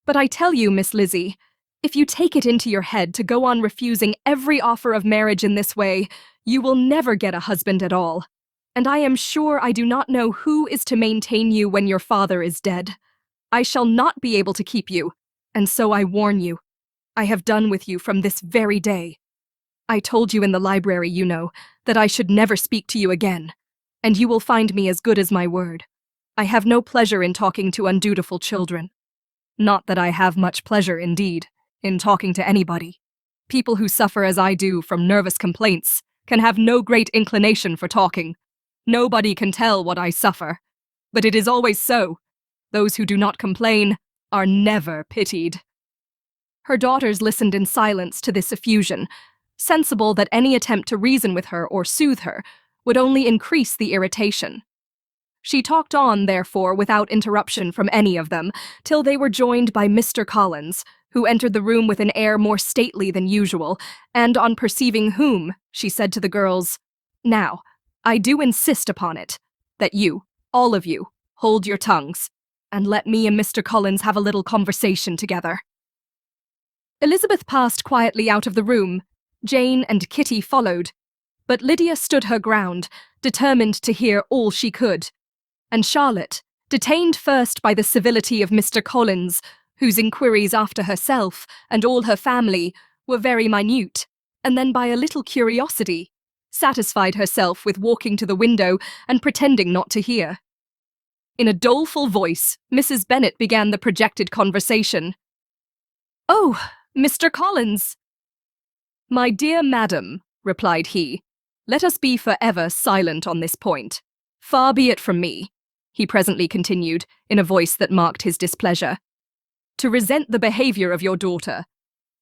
Speaker 1: "But I tell you, Miss Lizzie, if you take it into your head to go on refusing every offer of marriage in this way, you will never get a husband at all. And I am sure I do not know who is to maintain you when your father is dead. I shall not be able to keep you, and so I warn you. I have done with you from this very day. I told you in the library, you know, that I should never speak to you again, and you will find me as good as my word. I have no pleasure in talking to undutiful children. Not that I have much pleasure, indeed, in talking to anybody. People who suffer as I do from nervous complaints can have no great inclination for talking. Nobody can tell what I suffer. But it is always so. Those who do not complain are never pitied." Her daughters listened in silence to this effusion, sensible that any attempt to reason with her or soothe her would only increase the irritation. She talked on, therefore, without interruption from any of them, till they were joined by Mr. Collins, who entered the room with an air more stately than usual, and on perceiving whom, she said to the girls, "Now, I do insist upon it, that you, all of you, hold your tongues, and let me and Mr. Collins have a little conversation together." Elizabeth passed quietly out of the room. Jane and Kitty followed, but Lydia stood her ground, determined to hear all she could, and Charlotte, detained first by the civility of Mr. Collins, whose inquiries after herself and all her family were very minute, and then by a little curiosity, satisfied herself with walking to the window and pretending not to hear. In a doleful voice, Mrs. Bennet began the projected conversation. "Oh, Mr. Collins!" "My dear madam," replied he, "let us be forever silent on this point. Far be it from me," he presently continued, in a voice that marked his displeasure, "to resent the behaviour of your daughter.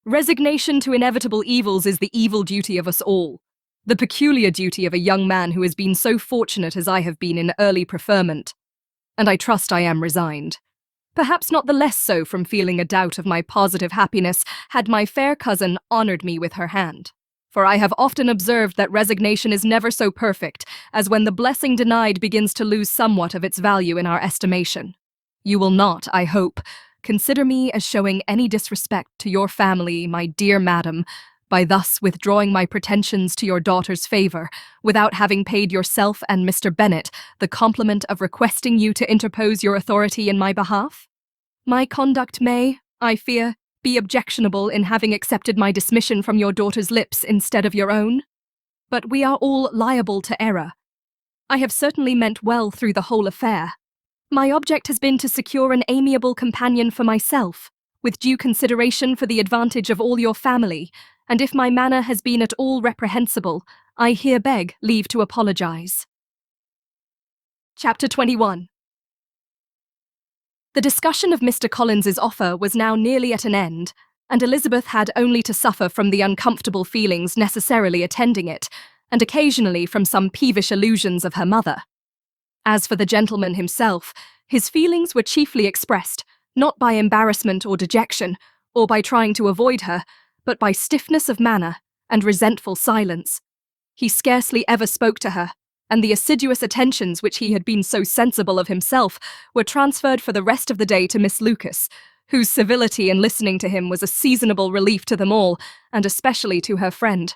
Speaker 1: Resignation to inevitable evils is the evil duty of us all, the peculiar duty of a young man who has been so fortunate as I have been in early preferment. And I trust I am resigned. Perhaps not the less so from feeling a doubt of my positive happiness had my fair cousin honoured me with her hand. For I have often observed that resignation is never so perfect as when the blessing denied begins to lose somewhat of its value in our estimation. You will not, I hope, consider me as showing any disrespect to your family, my dear madam, by thus withdrawing my pretensions to your daughter's favour, without having paid yourself and Mr. Bennet the compliment of requesting you to interpose your authority in my behalf? My conduct may, I fear, be objectionable in having accepted my dismission from your daughter's lips instead of your own. But we are all liable to error. I have certainly meant well through the whole affair. My object has been to secure an amiable companion for myself, with due consideration for the advantage of all your family, and if my manner has been at all reprehensible, I here beg leave to apologise. Chapter 21. The discussion of Mr. Collins's offer was now nearly at an end, and Elizabeth had only to suffer from the uncomfortable feelings necessarily attending it, and occasionally from some peevish allusions of her mother. As for the gentleman himself, his feelings were chiefly expressed, not by embarrassment or dejection, or by trying to avoid her, but by stiffness of manner and resentful silence. He scarcely ever spoke to her, and the assiduous attentions which he had been so sensible of himself were transferred for the rest of the day to Miss Lucas, whose civility in listening to him was a seasonable relief to them all, and especially to her friend.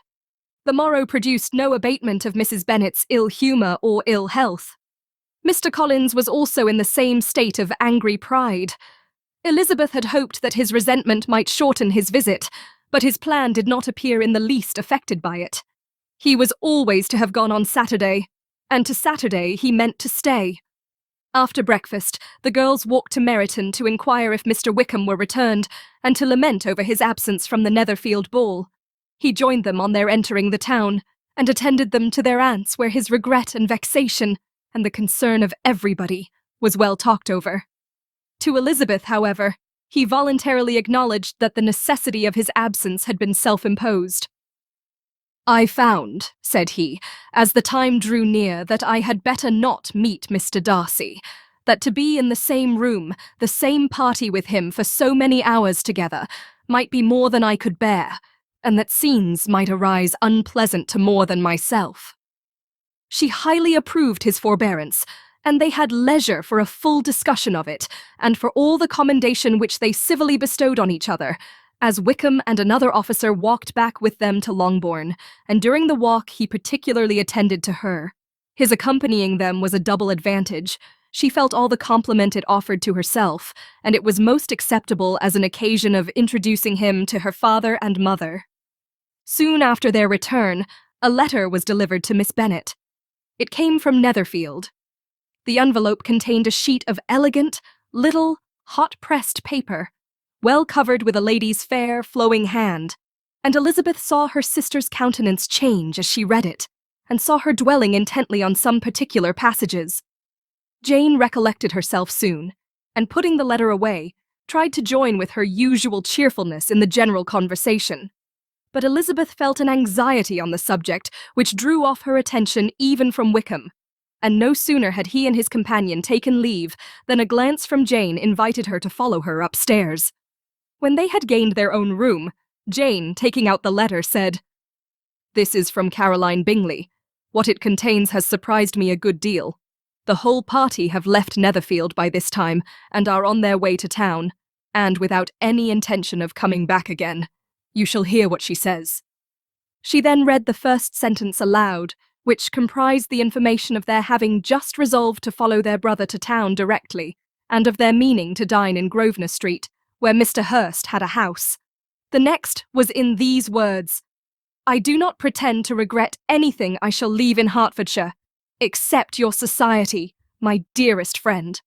Speaker 1: The morrow produced no abatement of Mrs. Bennet's ill humour or ill health. Mr. Collins was also in the same state of angry pride. Elizabeth had hoped that his resentment might shorten his visit, but his plan did not appear in the least affected by it. He was always to have gone on Saturday, and to Saturday he meant to stay. After breakfast, the girls walked to Meryton to inquire if Mr. Wickham were returned, and to lament over his absence from the Netherfield ball. He joined them on their entering the town, and attended them to their aunt's, where his regret and vexation, and the concern of everybody, was well talked over. To Elizabeth, however, He voluntarily acknowledged that the necessity of his absence had been self-imposed. "I found," said he, as the time drew near, "that I had better not meet Mr. Darcy, that to be in the same room, the same party with him for so many hours together, might be more than I could bear, and that scenes might arise unpleasant to more than myself." She highly approved his forbearance, and they had leisure for a full discussion of it, and for all the commendation which they civilly bestowed on each other, as Wickham and another officer walked back with them to Longbourn, and during the walk he particularly attended to her. His accompanying them was a double advantage. She felt all the compliment it offered to herself, and it was most acceptable as an occasion of introducing him to her father and mother. Soon after their return, a letter was delivered to Miss Bennet. It came from Netherfield. The envelope contained a sheet of elegant, little, hot-pressed paper, well covered with a lady's fair, flowing hand, and Elizabeth saw her sister's countenance change as she read it, and saw her dwelling intently on some particular passages. Jane recollected herself soon, and putting the letter away, tried to join with her usual cheerfulness in the general conversation. But Elizabeth felt an anxiety on the subject which drew off her attention even from Wickham, and no sooner had he and his companion taken leave than a glance from Jane invited her to follow her upstairs. When they had gained their own room, Jane, taking out the letter, said, "This is from Caroline Bingley. What it contains has surprised me a good deal. The whole party have left Netherfield by this time and are on their way to town, and without any intention of coming back again. You shall hear what she says." She then read the first sentence aloud, which comprised the information of their having just resolved to follow their brother to town directly, and of their meaning to dine in Grosvenor Street, where Mr. Hurst had a house. The next was in these words: "I do not pretend to regret anything I shall leave in Hertfordshire, except your society, my dearest friend.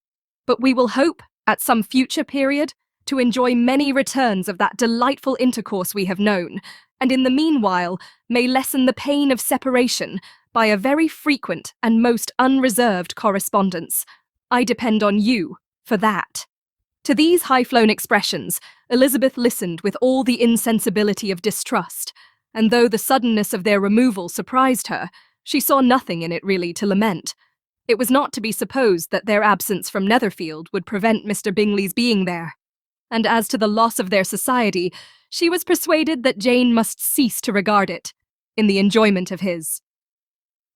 Speaker 1: But we will hope, at some future period, to enjoy many returns of that delightful intercourse we have known, and in the meanwhile may lessen the pain of separation by a very frequent and most unreserved correspondence. I depend on you for that." To these high-flown expressions, Elizabeth listened with all the insensibility of distrust, and though the suddenness of their removal surprised her, she saw nothing in it really to lament. It was not to be supposed that their absence from Netherfield would prevent Mr. Bingley's being there. And as to the loss of their society, she was persuaded that Jane must cease to regard it, in the enjoyment of his.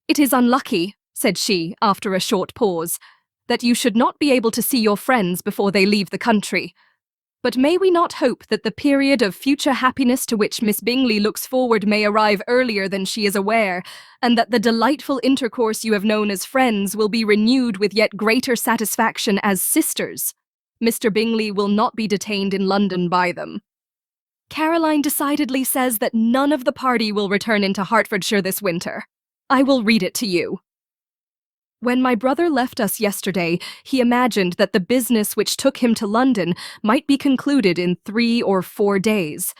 Speaker 1: "It is unlucky," said she, after a short pause, "that you should not be able to see your friends before they leave the country. But may we not hope that the period of future happiness to which Miss Bingley looks forward may arrive earlier than she is aware, and that the delightful intercourse you have known as friends will be renewed with yet greater satisfaction as sisters? Mr. Bingley will not be detained in London by them. Caroline decidedly says that none of the party will return into Hertfordshire this winter. I will read it to you. When my brother left us yesterday, he imagined that the business which took him to London might be concluded in 3 or 4 days.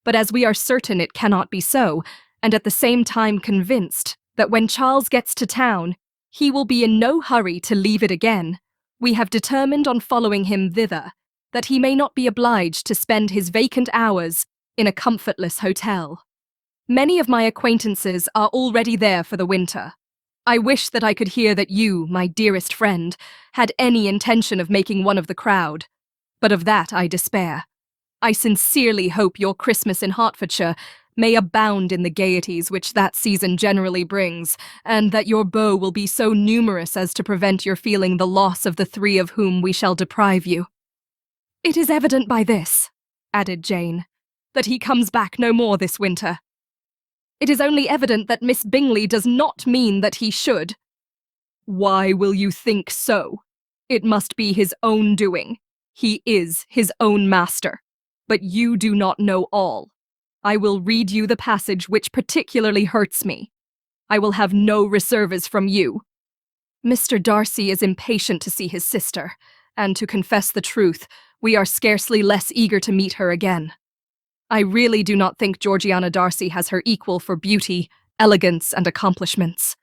Speaker 1: But as we are certain it cannot be so, and at the same time convinced that when Charles gets to town, he will be in no hurry to leave it again, we have determined on following him thither, that he may not be obliged to spend his vacant hours in a comfortless hotel. Many of my acquaintances are already there for the winter. I wish that I could hear that you, my dearest friend, had any intention of making one of the crowd, but of that I despair. I sincerely hope your Christmas in Hertfordshire may abound in the gaieties which that season generally brings, and that your beaux will be so numerous as to prevent your feeling the loss of the 3 of whom we shall deprive you. It is evident by this, added Jane, that he comes back no more this winter. It is only evident that Miss Bingley does not mean that he should. Why will you think so? It must be his own doing. He is his own master. But you do not know all. I will read you the passage which particularly hurts me. I will have no reserves from you. Mr. Darcy is impatient to see his sister, and to confess the truth, we are scarcely less eager to meet her again. I really do not think Georgiana Darcy has her equal for beauty, elegance, and accomplishments,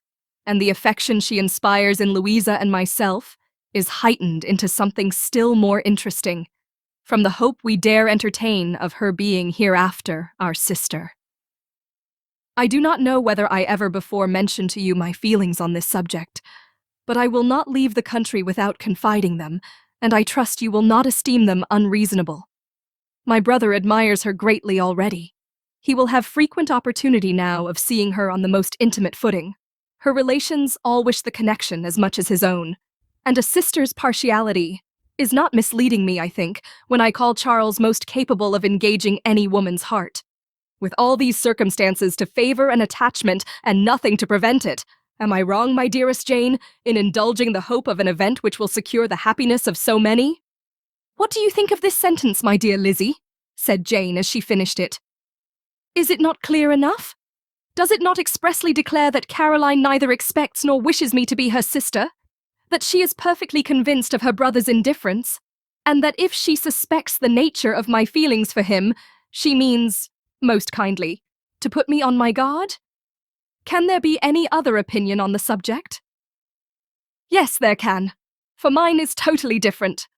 Speaker 1: and the affection she inspires in Louisa and myself is heightened into something still more interesting. from the hope we dare entertain of her being hereafter our sister. I do not know whether I ever before mentioned to you my feelings on this subject, but I will not leave the country without confiding them, and I trust you will not esteem them unreasonable. My brother admires her greatly already. He will have frequent opportunity now of seeing her on the most intimate footing. Her relations all wish the connection as much as his own, and a sister's partiality is not misleading me, I think, when I call Charles most capable of engaging any woman's heart. With all these circumstances to favor an attachment and nothing to prevent it, am I wrong, my dearest Jane, in indulging the hope of an event which will secure the happiness of so many? What do you think of this sentence, my dear Lizzie? Said Jane as she finished it. Is it not clear enough? Does it not expressly declare that Caroline neither expects nor wishes me to be her sister? That she is perfectly convinced of her brother's indifference, and that if she suspects the nature of my feelings for him, she means, most kindly, to put me on my guard? Can there be any other opinion on the subject? Yes, there can, for mine is totally different.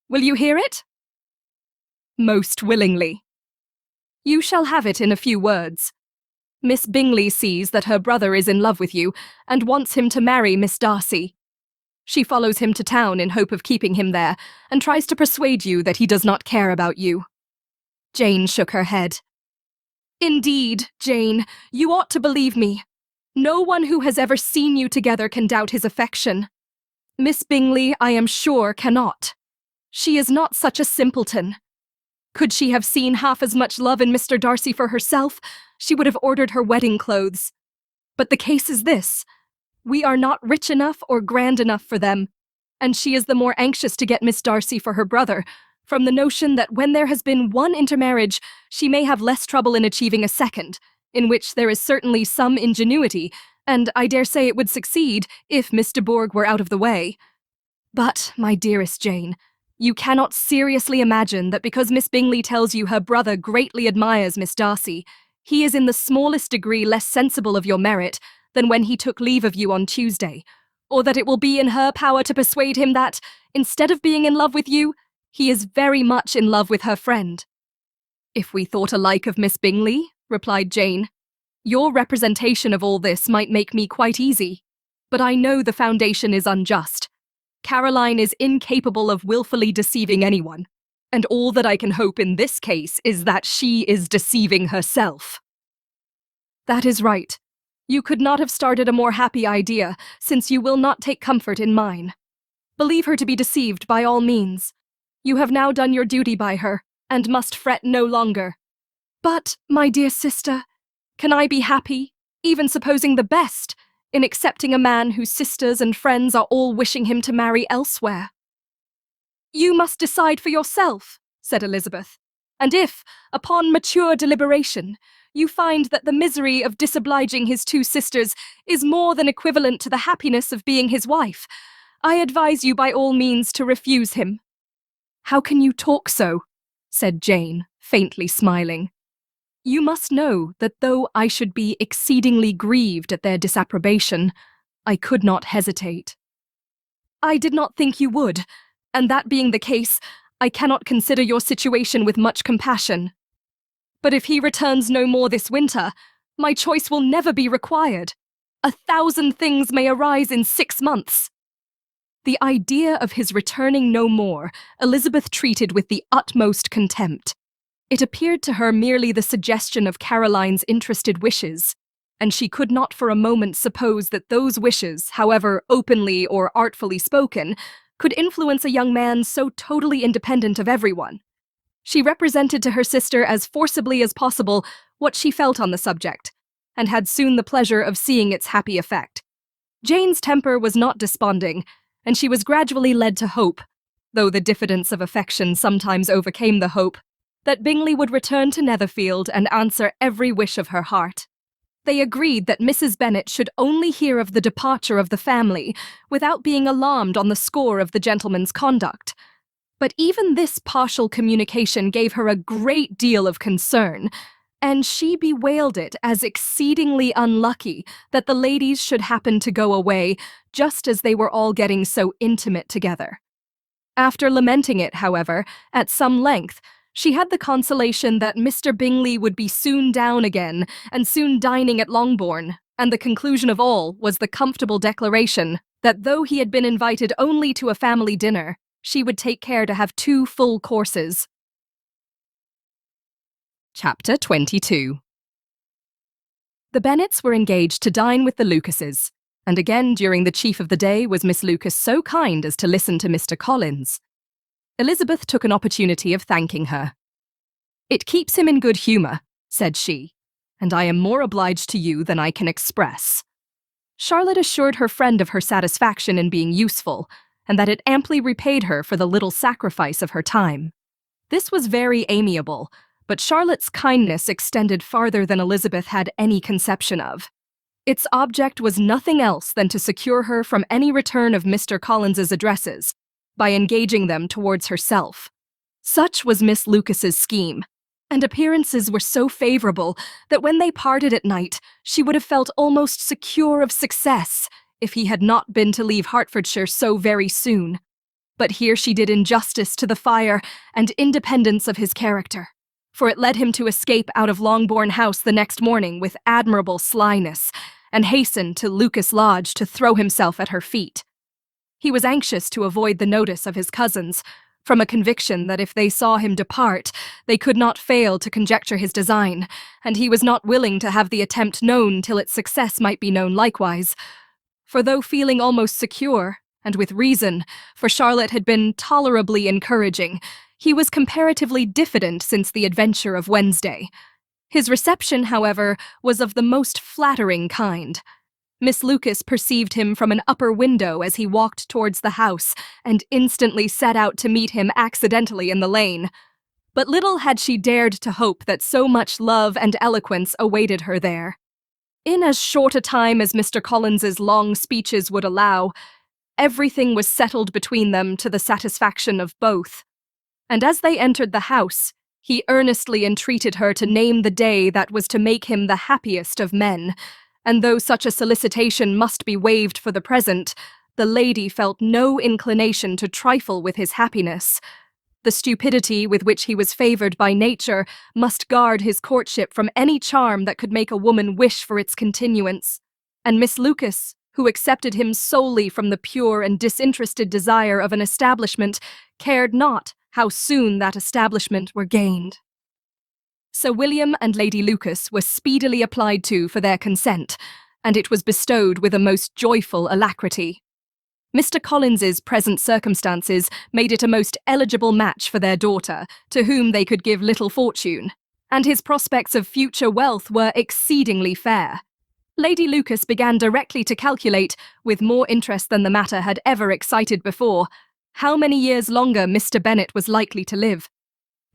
Speaker 1: Will you hear it? Most willingly. You shall have it in a few words. Miss Bingley sees that her brother is in love with you, and wants him to marry Miss Darcy. She follows him to town in hope of keeping him there, and tries to persuade you that he does not care about you. Jane shook her head. Indeed, Jane, you ought to believe me. No one who has ever seen you together can doubt his affection. Miss Bingley, I am sure, cannot. She is not such a simpleton. Could she have seen half as much love in Mr. Darcy for herself, she would have ordered her wedding clothes. But the case is this. We are not rich enough or grand enough for them, and she is the more anxious to get Miss Darcy for her brother, from the notion that when there has been one intermarriage, she may have less trouble in achieving a second, in which there is certainly some ingenuity, and I dare say it would succeed if Miss de Bourgh were out of the way. But, my dearest Jane, you cannot seriously imagine that because Miss Bingley tells you her brother greatly admires Miss Darcy, he is in the smallest degree less sensible of your merit than when he took leave of you on Tuesday, or that it will be in her power to persuade him that, instead of being in love with you, he is very much in love with her friend. If we thought alike of Miss Bingley, replied Jane, your representation of all this might make me quite easy, but I know the foundation is unjust. Caroline is incapable of wilfully deceiving anyone, and all that I can hope in this case is that she is deceiving herself. That is right. You could not have started a more happy idea, since you will not take comfort in mine. Believe her to be deceived by all means. You have now done your duty by her, and must fret no longer. But, my dear sister, can I be happy, even supposing the best, in accepting a man whose sisters and friends are all wishing him to marry elsewhere? You must decide for yourself, said Elizabeth, and if, upon mature deliberation, you find that the misery of disobliging his two sisters is more than equivalent to the happiness of being his wife, I advise you by all means to refuse him. How can you talk so? Said Jane, faintly smiling. You must know that though I should be exceedingly grieved at their disapprobation, I could not hesitate. I did not think you would, and that being the case, I cannot consider your situation with much compassion. But if he returns no more this winter, my choice will never be required. 1,000 things may arise in 6 months. The idea of his returning no more, Elizabeth treated with the utmost contempt. It appeared to her merely the suggestion of Caroline's interested wishes, and she could not for a moment suppose that those wishes, however openly or artfully spoken, could influence a young man so totally independent of everyone. She represented to her sister as forcibly as possible what she felt on the subject, and had soon the pleasure of seeing its happy effect. Jane's temper was not desponding, and she was gradually led to hope, though the diffidence of affection sometimes overcame the hope, that Bingley would return to Netherfield and answer every wish of her heart. They agreed that Mrs. Bennet should only hear of the departure of the family without being alarmed on the score of the gentleman's conduct. But even this partial communication gave her a great deal of concern, and she bewailed it as exceedingly unlucky that the ladies should happen to go away just as they were all getting so intimate together. After lamenting it, however, at some length, she had the consolation that Mr. Bingley would be soon down again and soon dining at Longbourn, and the conclusion of all was the comfortable declaration that though he had been invited only to a family dinner, she would take care to have 2 full courses. Chapter 22. The Bennets were engaged to dine with the Lucases, and again during the chief of the day was Miss Lucas so kind as to listen to Mr. Collins. Elizabeth took an opportunity of thanking her. "It keeps him in good humour," said she, "and I am more obliged to you than I can express." Charlotte assured her friend of her satisfaction in being useful, and that it amply repaid her for the little sacrifice of her time. This was very amiable, but Charlotte's kindness extended farther than Elizabeth had any conception of. Its object was nothing else than to secure her from any return of Mr. Collins's addresses, by engaging them towards herself. Such was Miss Lucas's scheme, and appearances were so favourable that when they parted at night, she would have felt almost secure of success if he had not been to leave Hertfordshire so very soon. But here she did injustice to the fire and independence of his character, for it led him to escape out of Longbourn House the next morning with admirable slyness, and hasten to Lucas Lodge to throw himself at her feet. He was anxious to avoid the notice of his cousins, from a conviction that if they saw him depart, they could not fail to conjecture his design, and he was not willing to have the attempt known till its success might be known likewise. For though feeling almost secure, and with reason, for Charlotte had been tolerably encouraging, he was comparatively diffident since the adventure of Wednesday. His reception, however, was of the most flattering kind. Miss Lucas perceived him from an upper window as he walked towards the house, and instantly set out to meet him accidentally in the lane. But little had she dared to hope that so much love and eloquence awaited her there. In as short a time as Mr. Collins's long speeches would allow, everything was settled between them to the satisfaction of both. And as they entered the house, he earnestly entreated her to name the day that was to make him the happiest of men, and though such a solicitation must be waived for the present, the lady felt no inclination to trifle with his happiness. The stupidity with which he was favoured by nature must guard his courtship from any charm that could make a woman wish for its continuance, and Miss Lucas, who accepted him solely from the pure and disinterested desire of an establishment, cared not how soon that establishment were gained. Sir William and Lady Lucas were speedily applied to for their consent, and it was bestowed with a most joyful alacrity. Mr. Collins's present circumstances made it a most eligible match for their daughter, to whom they could give little fortune, and his prospects of future wealth were exceedingly fair. Lady Lucas began directly to calculate, with more interest than the matter had ever excited before, how many years longer Mr. Bennet was likely to live.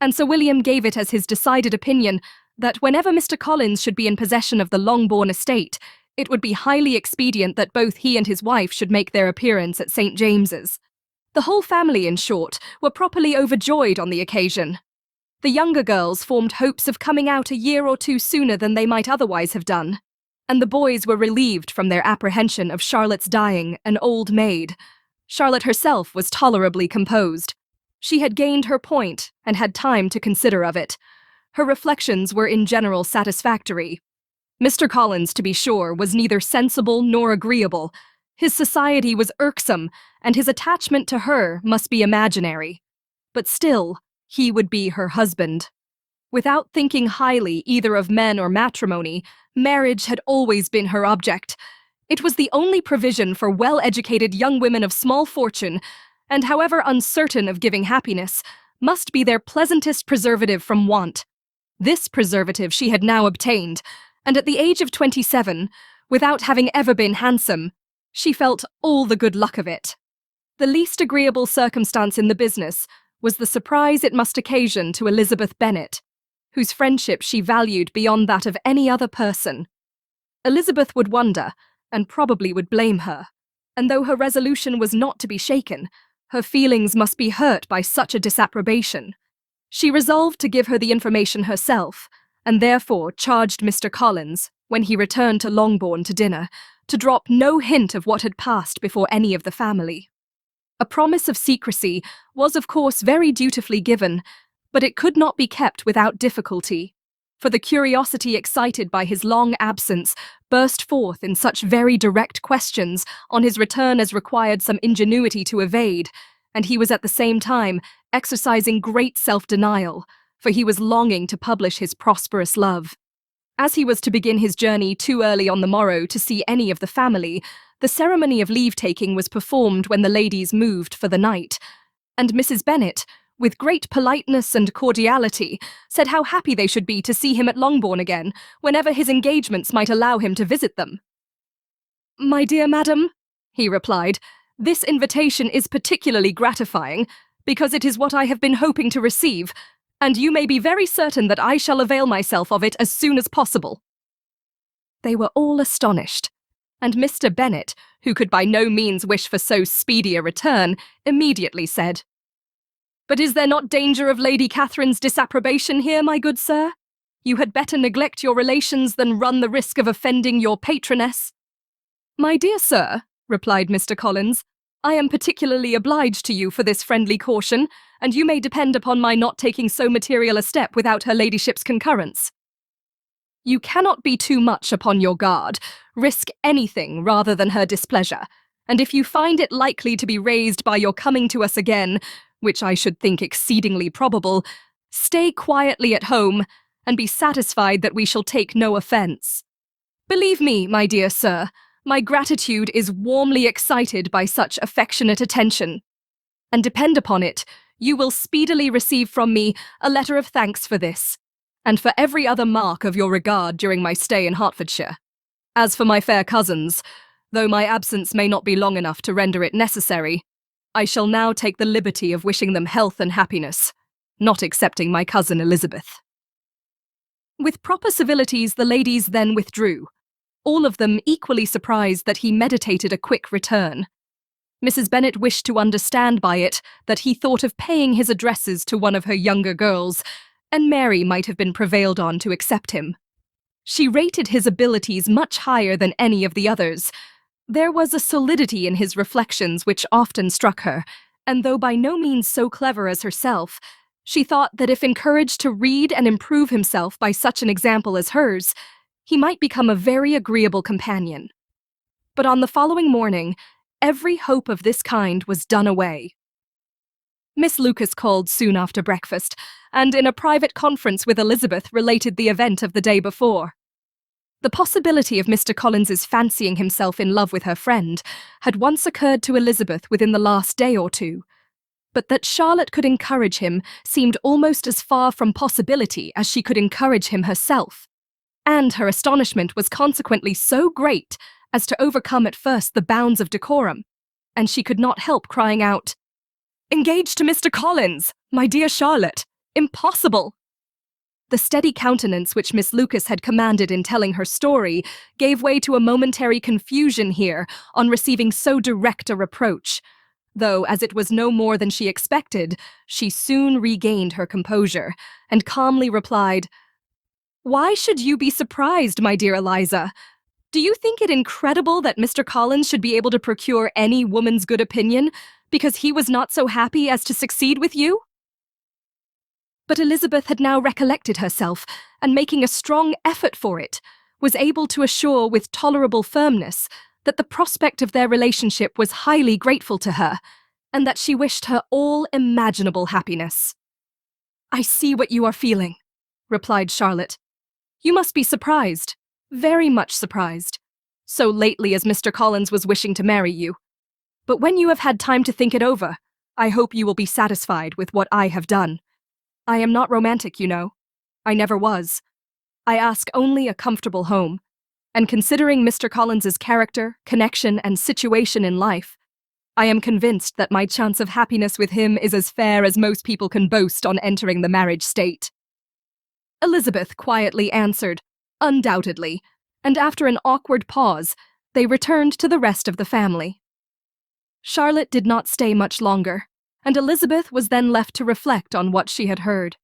Speaker 1: And Sir William gave it as his decided opinion that whenever Mr. Collins should be in possession of the Longbourn estate, it would be highly expedient that both he and his wife should make their appearance at St. James's. The whole family, in short, were properly overjoyed on the occasion. The younger girls formed hopes of coming out a year or 2 sooner than they might otherwise have done, and the boys were relieved from their apprehension of Charlotte's dying an old maid. Charlotte herself was tolerably composed. She had gained her point and had time to consider of it. Her reflections were in general satisfactory. Mr. Collins, to be sure, was neither sensible nor agreeable. His society was irksome, and his attachment to her must be imaginary. But still, he would be her husband. Without thinking highly either of men or matrimony, marriage had always been her object. It was the only provision for well-educated young women of small fortune, and however uncertain of giving happiness, must be their pleasantest preservative from want. This preservative she had now obtained, and at the age of 27, without having ever been handsome, she felt all the good luck of it. The least agreeable circumstance in the business was the surprise it must occasion to Elizabeth Bennet, whose friendship she valued beyond that of any other person. Elizabeth would wonder, and probably would blame her, and though her resolution was not to be shaken, her feelings must be hurt by such a disapprobation. She resolved to give her the information herself, and therefore charged Mr. Collins, when he returned to Longbourn to dinner, to drop no hint of what had passed before any of the family. A promise of secrecy was, of course, very dutifully given, but it could not be kept without difficulty, for the curiosity excited by his long absence burst forth in such very direct questions on his return as required some ingenuity to evade, and he was at the same time exercising great self-denial, for he was longing to publish his prosperous love. As he was to begin his journey too early on the morrow to see any of the family, the ceremony of leave-taking was performed when the ladies moved for the night, and Mrs. Bennet, with great politeness and cordiality, said how happy they should be to see him at Longbourn again, whenever his engagements might allow him to visit them. "My dear madam," he replied, "this invitation is particularly gratifying, because it is what I have been hoping to receive, and you may be very certain that I shall avail myself of it as soon as possible." They were all astonished, and Mr. Bennet, who could by no means wish for so speedy a return, immediately said, "But is there not danger of Lady Catherine's disapprobation here, my good sir? You had better neglect your relations than run the risk of offending your patroness." "My dear sir," replied Mr. Collins, "I am particularly obliged to you for this friendly caution, and you may depend upon my not taking so material a step without her ladyship's concurrence. You cannot be too much upon your guard, risk anything rather than her displeasure, and if you find it likely to be raised by your coming to us again, which I should think exceedingly probable, stay quietly at home, and be satisfied that we shall take no offence. Believe me, my dear sir, my gratitude is warmly excited by such affectionate attention, and depend upon it, you will speedily receive from me a letter of thanks for this, and for every other mark of your regard during my stay in Hertfordshire. As for my fair cousins, though my absence may not be long enough to render it necessary, I shall now take the liberty of wishing them health and happiness, not excepting my cousin Elizabeth." With proper civilities, the ladies then withdrew, all of them equally surprised that he meditated a quick return. Mrs. Bennet wished to understand by it that he thought of paying his addresses to one of her younger girls, and Mary might have been prevailed on to accept him. She rated his abilities much higher than any of the others. There was a solidity in his reflections which often struck her, and though by no means so clever as herself, she thought that if encouraged to read and improve himself by such an example as hers, he might become a very agreeable companion. But on the following morning, every hope of this kind was done away. Miss Lucas called soon after breakfast, and in a private conference with Elizabeth related the event of the day before. The possibility of Mr. Collins's fancying himself in love with her friend had once occurred to Elizabeth within the last day or two, but that Charlotte could encourage him seemed almost as far from possibility as she could encourage him herself, and her astonishment was consequently so great as to overcome at first the bounds of decorum, and she could not help crying out, "Engaged to Mr. Collins! My dear Charlotte! Impossible!" The steady countenance which Miss Lucas had commanded in telling her story gave way to a momentary confusion here on receiving so direct a reproach, though, as it was no more than she expected, she soon regained her composure, and calmly replied, "Why should you be surprised, my dear Eliza? Do you think it incredible that Mr. Collins should be able to procure any woman's good opinion because he was not so happy as to succeed with you?" But Elizabeth had now recollected herself, and making a strong effort for it, was able to assure with tolerable firmness that the prospect of their relationship was highly grateful to her, and that she wished her all imaginable happiness. "I see what you are feeling," replied Charlotte. "You must be surprised, very much surprised, so lately as Mr. Collins was wishing to marry you. But when you have had time to think it over, I hope you will be satisfied with what I have done. I am not romantic, you know. I never was. I ask only a comfortable home, and considering Mr. Collins's character, connection, and situation in life, I am convinced that my chance of happiness with him is as fair as most people can boast on entering the marriage state." Elizabeth quietly answered, "Undoubtedly," and after an awkward pause, they returned to the rest of the family. Charlotte did not stay much longer, and Elizabeth was then left to reflect on what she had heard.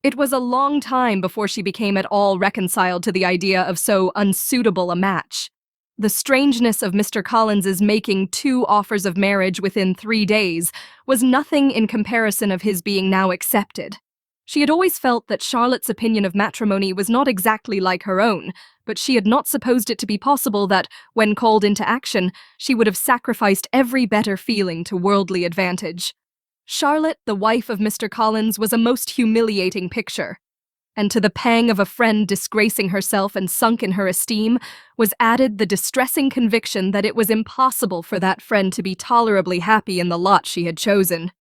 Speaker 1: It was a long time before she became at all reconciled to the idea of so unsuitable a match, The strangeness of Mr. Collins's making 2 offers of marriage within 3 days was nothing in comparison of his being now accepted. She had always felt that Charlotte's opinion of matrimony was not exactly like her own, but she had not supposed it to be possible that, when called into action, she would have sacrificed every better feeling to worldly advantage. Charlotte, the wife of Mr. Collins, was a most humiliating picture, and to the pang of a friend disgracing herself and sunk in her esteem was added the distressing conviction that it was impossible for that friend to be tolerably happy in the lot she had chosen.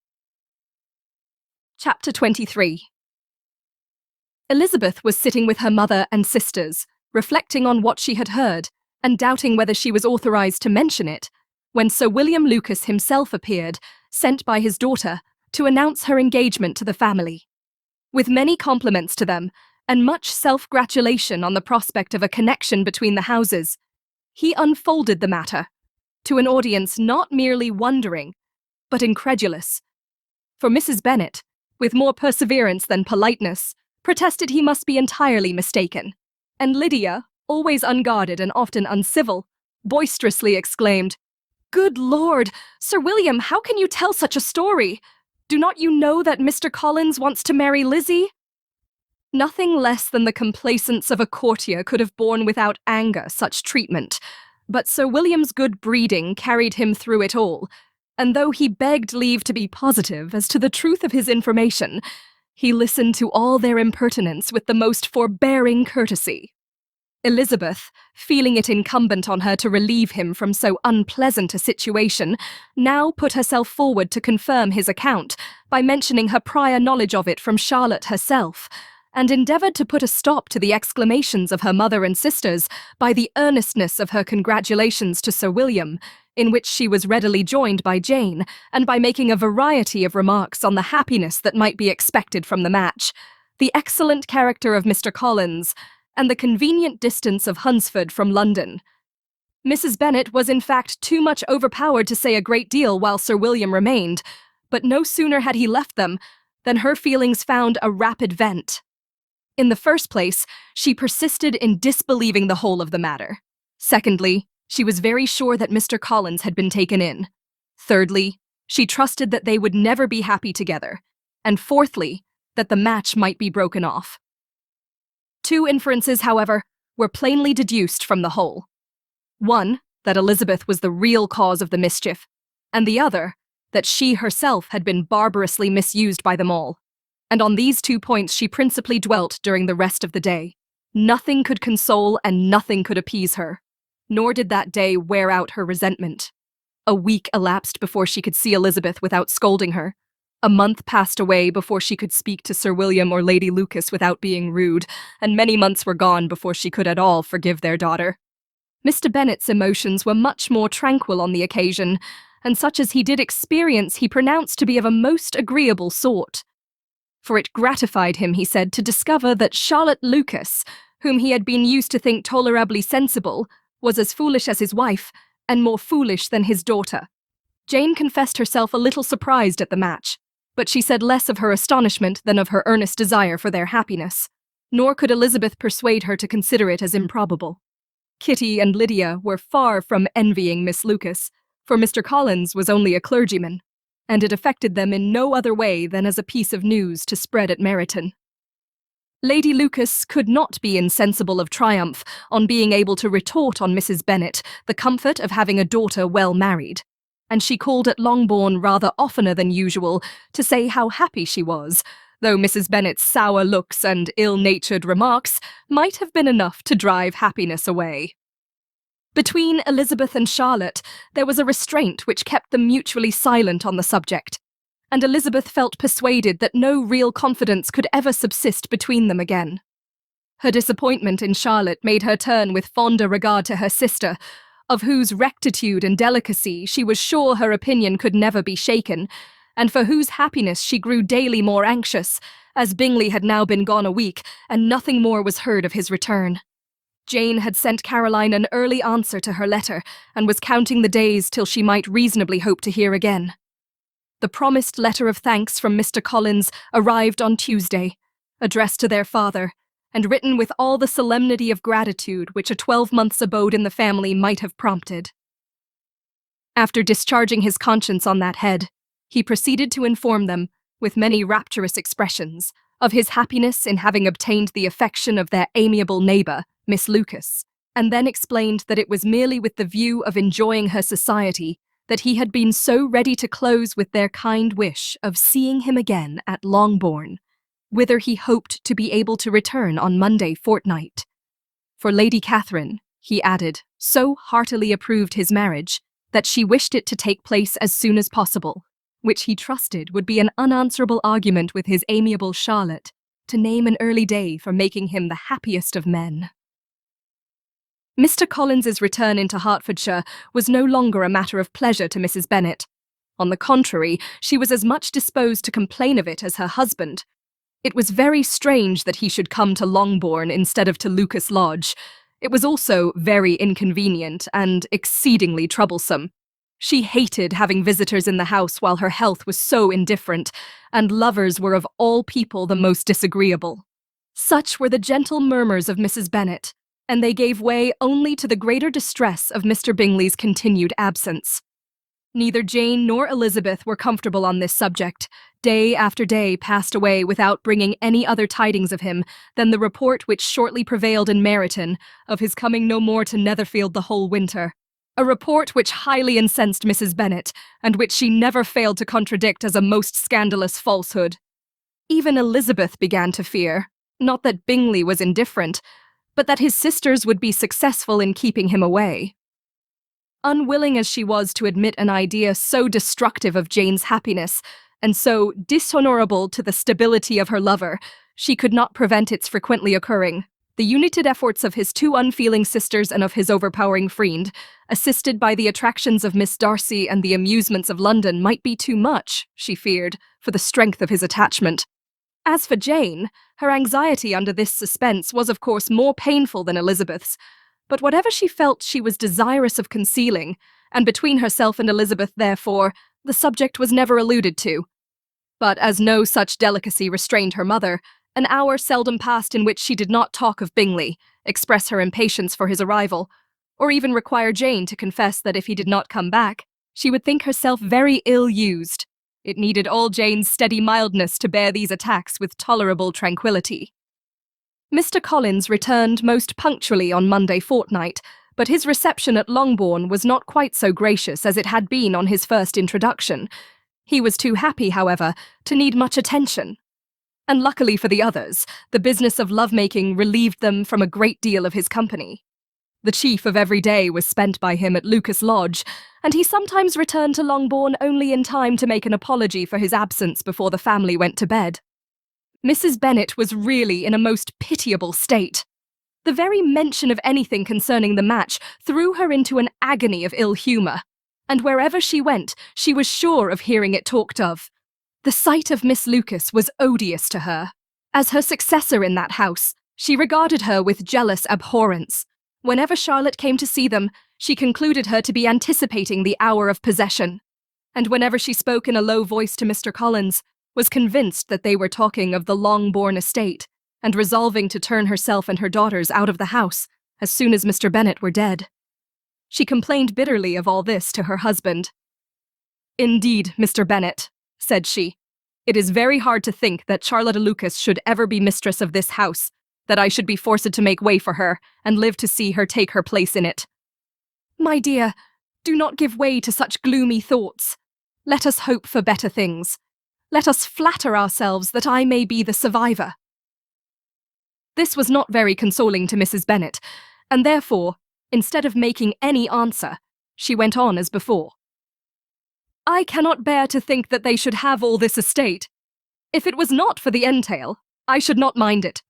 Speaker 1: Chapter 23. Elizabeth was sitting with her mother and sisters, reflecting on what she had heard, and doubting whether she was authorized to mention it, when Sir William Lucas himself appeared, sent by his daughter, to announce her engagement to the family. With many compliments to them, and much self-gratulation on the prospect of a connection between the houses, he unfolded the matter, to an audience not merely wondering, but incredulous. For Mrs. Bennet, with more perseverance than politeness, protested he must be entirely mistaken, and Lydia, always unguarded and often uncivil, boisterously exclaimed, "Good Lord, Sir William, how can you tell such a story? Do not you know that Mr. Collins wants to marry Lizzie?" Nothing less than the complacence of a courtier could have borne without anger such treatment, but Sir William's good breeding carried him through it all, and though he begged leave to be positive as to the truth of his information, he listened to all their impertinence with the most forbearing courtesy. Elizabeth, feeling it incumbent on her to relieve him from so unpleasant a situation, now put herself forward to confirm his account by mentioning her prior knowledge of it from Charlotte herself, and endeavoured to put a stop to the exclamations of her mother and sisters by the earnestness of her congratulations to Sir William, in which she was readily joined by Jane, and by making a variety of remarks on the happiness that might be expected from the match, the excellent character of Mr. Collins, and the convenient distance of Hunsford from London. Mrs. Bennet was in fact too much overpowered to say a great deal while Sir William remained, but no sooner had he left them than her feelings found a rapid vent. In the first place, she persisted in disbelieving the whole of the matter. Secondly, she was very sure that Mr. Collins had been taken in. Thirdly, she trusted that they would never be happy together. And fourthly, that the match might be broken off. 2 inferences, however, were plainly deduced from the whole. One, that Elizabeth was the real cause of the mischief, and the other, that she herself had been barbarously misused by them all. And on these 2 points she principally dwelt during the rest of the day. Nothing could console and nothing could appease her, nor did that day wear out her resentment. A week elapsed before she could see Elizabeth without scolding her. A month passed away before she could speak to Sir William or Lady Lucas without being rude, and many months were gone before she could at all forgive their daughter. Mr. Bennet's emotions were much more tranquil on the occasion, and such as he did experience he pronounced to be of a most agreeable sort. For it gratified him, he said, to discover that Charlotte Lucas, whom he had been used to think tolerably sensible, was as foolish as his wife, and more foolish than his daughter. Jane confessed herself a little surprised at the match, but she said less of her astonishment than of her earnest desire for their happiness, nor could Elizabeth persuade her to consider it as improbable. Kitty and Lydia were far from envying Miss Lucas, for Mr. Collins was only a clergyman, and it affected them in no other way than as a piece of news to spread at Meryton. Lady Lucas could not be insensible of triumph on being able to retort on Mrs. Bennet the comfort of having a daughter well married, and she called at Longbourn rather oftener than usual to say how happy she was, though Mrs. Bennet's sour looks and ill-natured remarks might have been enough to drive happiness away. Between Elizabeth and Charlotte, there was a restraint which kept them mutually silent on the subject, and Elizabeth felt persuaded that no real confidence could ever subsist between them again. Her disappointment in Charlotte made her turn with fonder regard to her sister, of whose rectitude and delicacy she was sure her opinion could never be shaken, and for whose happiness she grew daily more anxious, as Bingley had now been gone a week, and nothing more was heard of his return. Jane had sent Caroline an early answer to her letter, and was counting the days till she might reasonably hope to hear again. The promised letter of thanks from Mr. Collins arrived on Tuesday, addressed to their father, and written with all the solemnity of gratitude which a 12 months' abode in the family might have prompted. After discharging his conscience on that head, he proceeded to inform them, with many rapturous expressions, of his happiness in having obtained the affection of their amiable neighbour, Miss Lucas, and then explained that it was merely with the view of enjoying her society that he had been so ready to close with their kind wish of seeing him again at Longbourn, whither he hoped to be able to return on Monday fortnight. For Lady Catherine, he added, so heartily approved his marriage that she wished it to take place as soon as possible, which he trusted would be an unanswerable argument with his amiable Charlotte to name an early day for making him the happiest of men. Mr. Collins's return into Hertfordshire was no longer a matter of pleasure to Mrs. Bennet. On the contrary, she was as much disposed to complain of it as her husband. It was very strange that he should come to Longbourn instead of to Lucas Lodge. It was also very inconvenient and exceedingly troublesome. She hated having visitors in the house while her health was so indifferent, and lovers were of all people the most disagreeable. Such were the gentle murmurs of Mrs. Bennet, and they gave way only to the greater distress of Mr. Bingley's continued absence. Neither Jane nor Elizabeth were comfortable on this subject. Day after day passed away without bringing any other tidings of him than the report which shortly prevailed in Meryton of his coming no more to Netherfield the whole winter. A report which highly incensed Mrs. Bennet, and which she never failed to contradict as a most scandalous falsehood. Even Elizabeth began to fear, not that Bingley was indifferent, but that his sisters would be successful in keeping him away. Unwilling as she was to admit an idea so destructive of Jane's happiness, and so dishonourable to the stability of her lover, she could not prevent its frequently occurring. The united efforts of his two unfeeling sisters and of his overpowering friend, assisted by the attractions of Miss Darcy and the amusements of London, might be too much, she feared, for the strength of his attachment. As for Jane, her anxiety under this suspense was of course more painful than Elizabeth's, but whatever she felt she was desirous of concealing, and between herself and Elizabeth, therefore, the subject was never alluded to. But as no such delicacy restrained her mother, an hour seldom passed in which she did not talk of Bingley, express her impatience for his arrival, or even require Jane to confess that if he did not come back, she would think herself very ill-used. It needed all Jane's steady mildness to bear these attacks with tolerable tranquillity. Mr. Collins returned most punctually on Monday fortnight, but his reception at Longbourn was not quite so gracious as it had been on his first introduction. He was too happy, however, to need much attention. And luckily for the others, the business of love-making relieved them from a great deal of his company. The chief of every day was spent by him at Lucas Lodge, and he sometimes returned to Longbourn only in time to make an apology for his absence before the family went to bed. Mrs. Bennet was really in a most pitiable state. The very mention of anything concerning the match threw her into an agony of ill humour, and wherever she went, she was sure of hearing it talked of. The sight of Miss Lucas was odious to her. As her successor in that house, she regarded her with jealous abhorrence. Whenever Charlotte came to see them, she concluded her to be anticipating the hour of possession, and whenever she spoke in a low voice to Mr. Collins, was convinced that they were talking of the Longbourn estate, and resolving to turn herself and her daughters out of the house as soon as Mr. Bennet were dead. She complained bitterly of all this to her husband. "Indeed, Mr. Bennet," said she, "it is very hard to think that Charlotte Lucas should ever be mistress of this house, that I should be forced to make way for her, and live to see her take her place in it." "My dear, do not give way to such gloomy thoughts. Let us hope for better things. Let us flatter ourselves that I may be the survivor." This was not very consoling to Mrs. Bennet, and therefore, instead of making any answer, she went on as before. "I cannot bear to think that they should have all this estate. If it was not for the entail, I should not mind it."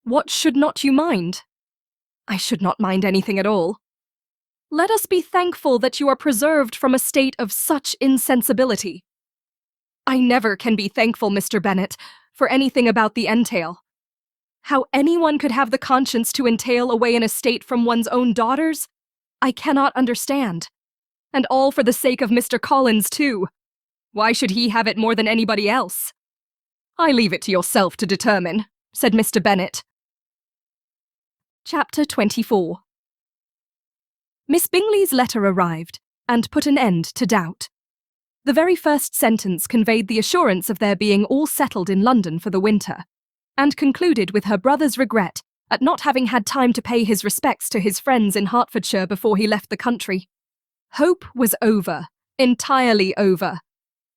Speaker 1: "What should not you mind?" "I should not mind anything at all." "Let us be thankful that you are preserved from a state of such insensibility." "I never can be thankful, Mr. Bennet, for anything about the entail. How anyone could have the conscience to entail away an estate from one's own daughters, I cannot understand. And all for the sake of Mr. Collins, too. Why should he have it more than anybody else?" "I leave it to yourself to determine," said Mr. Bennet, Chapter 24. Miss Bingley's letter arrived, and put an end to doubt. The very first sentence conveyed the assurance of their being all settled in London for the winter, and concluded with her brother's regret at not having had time to pay his respects to his friends in Hertfordshire before he left the country. Hope was over, entirely over,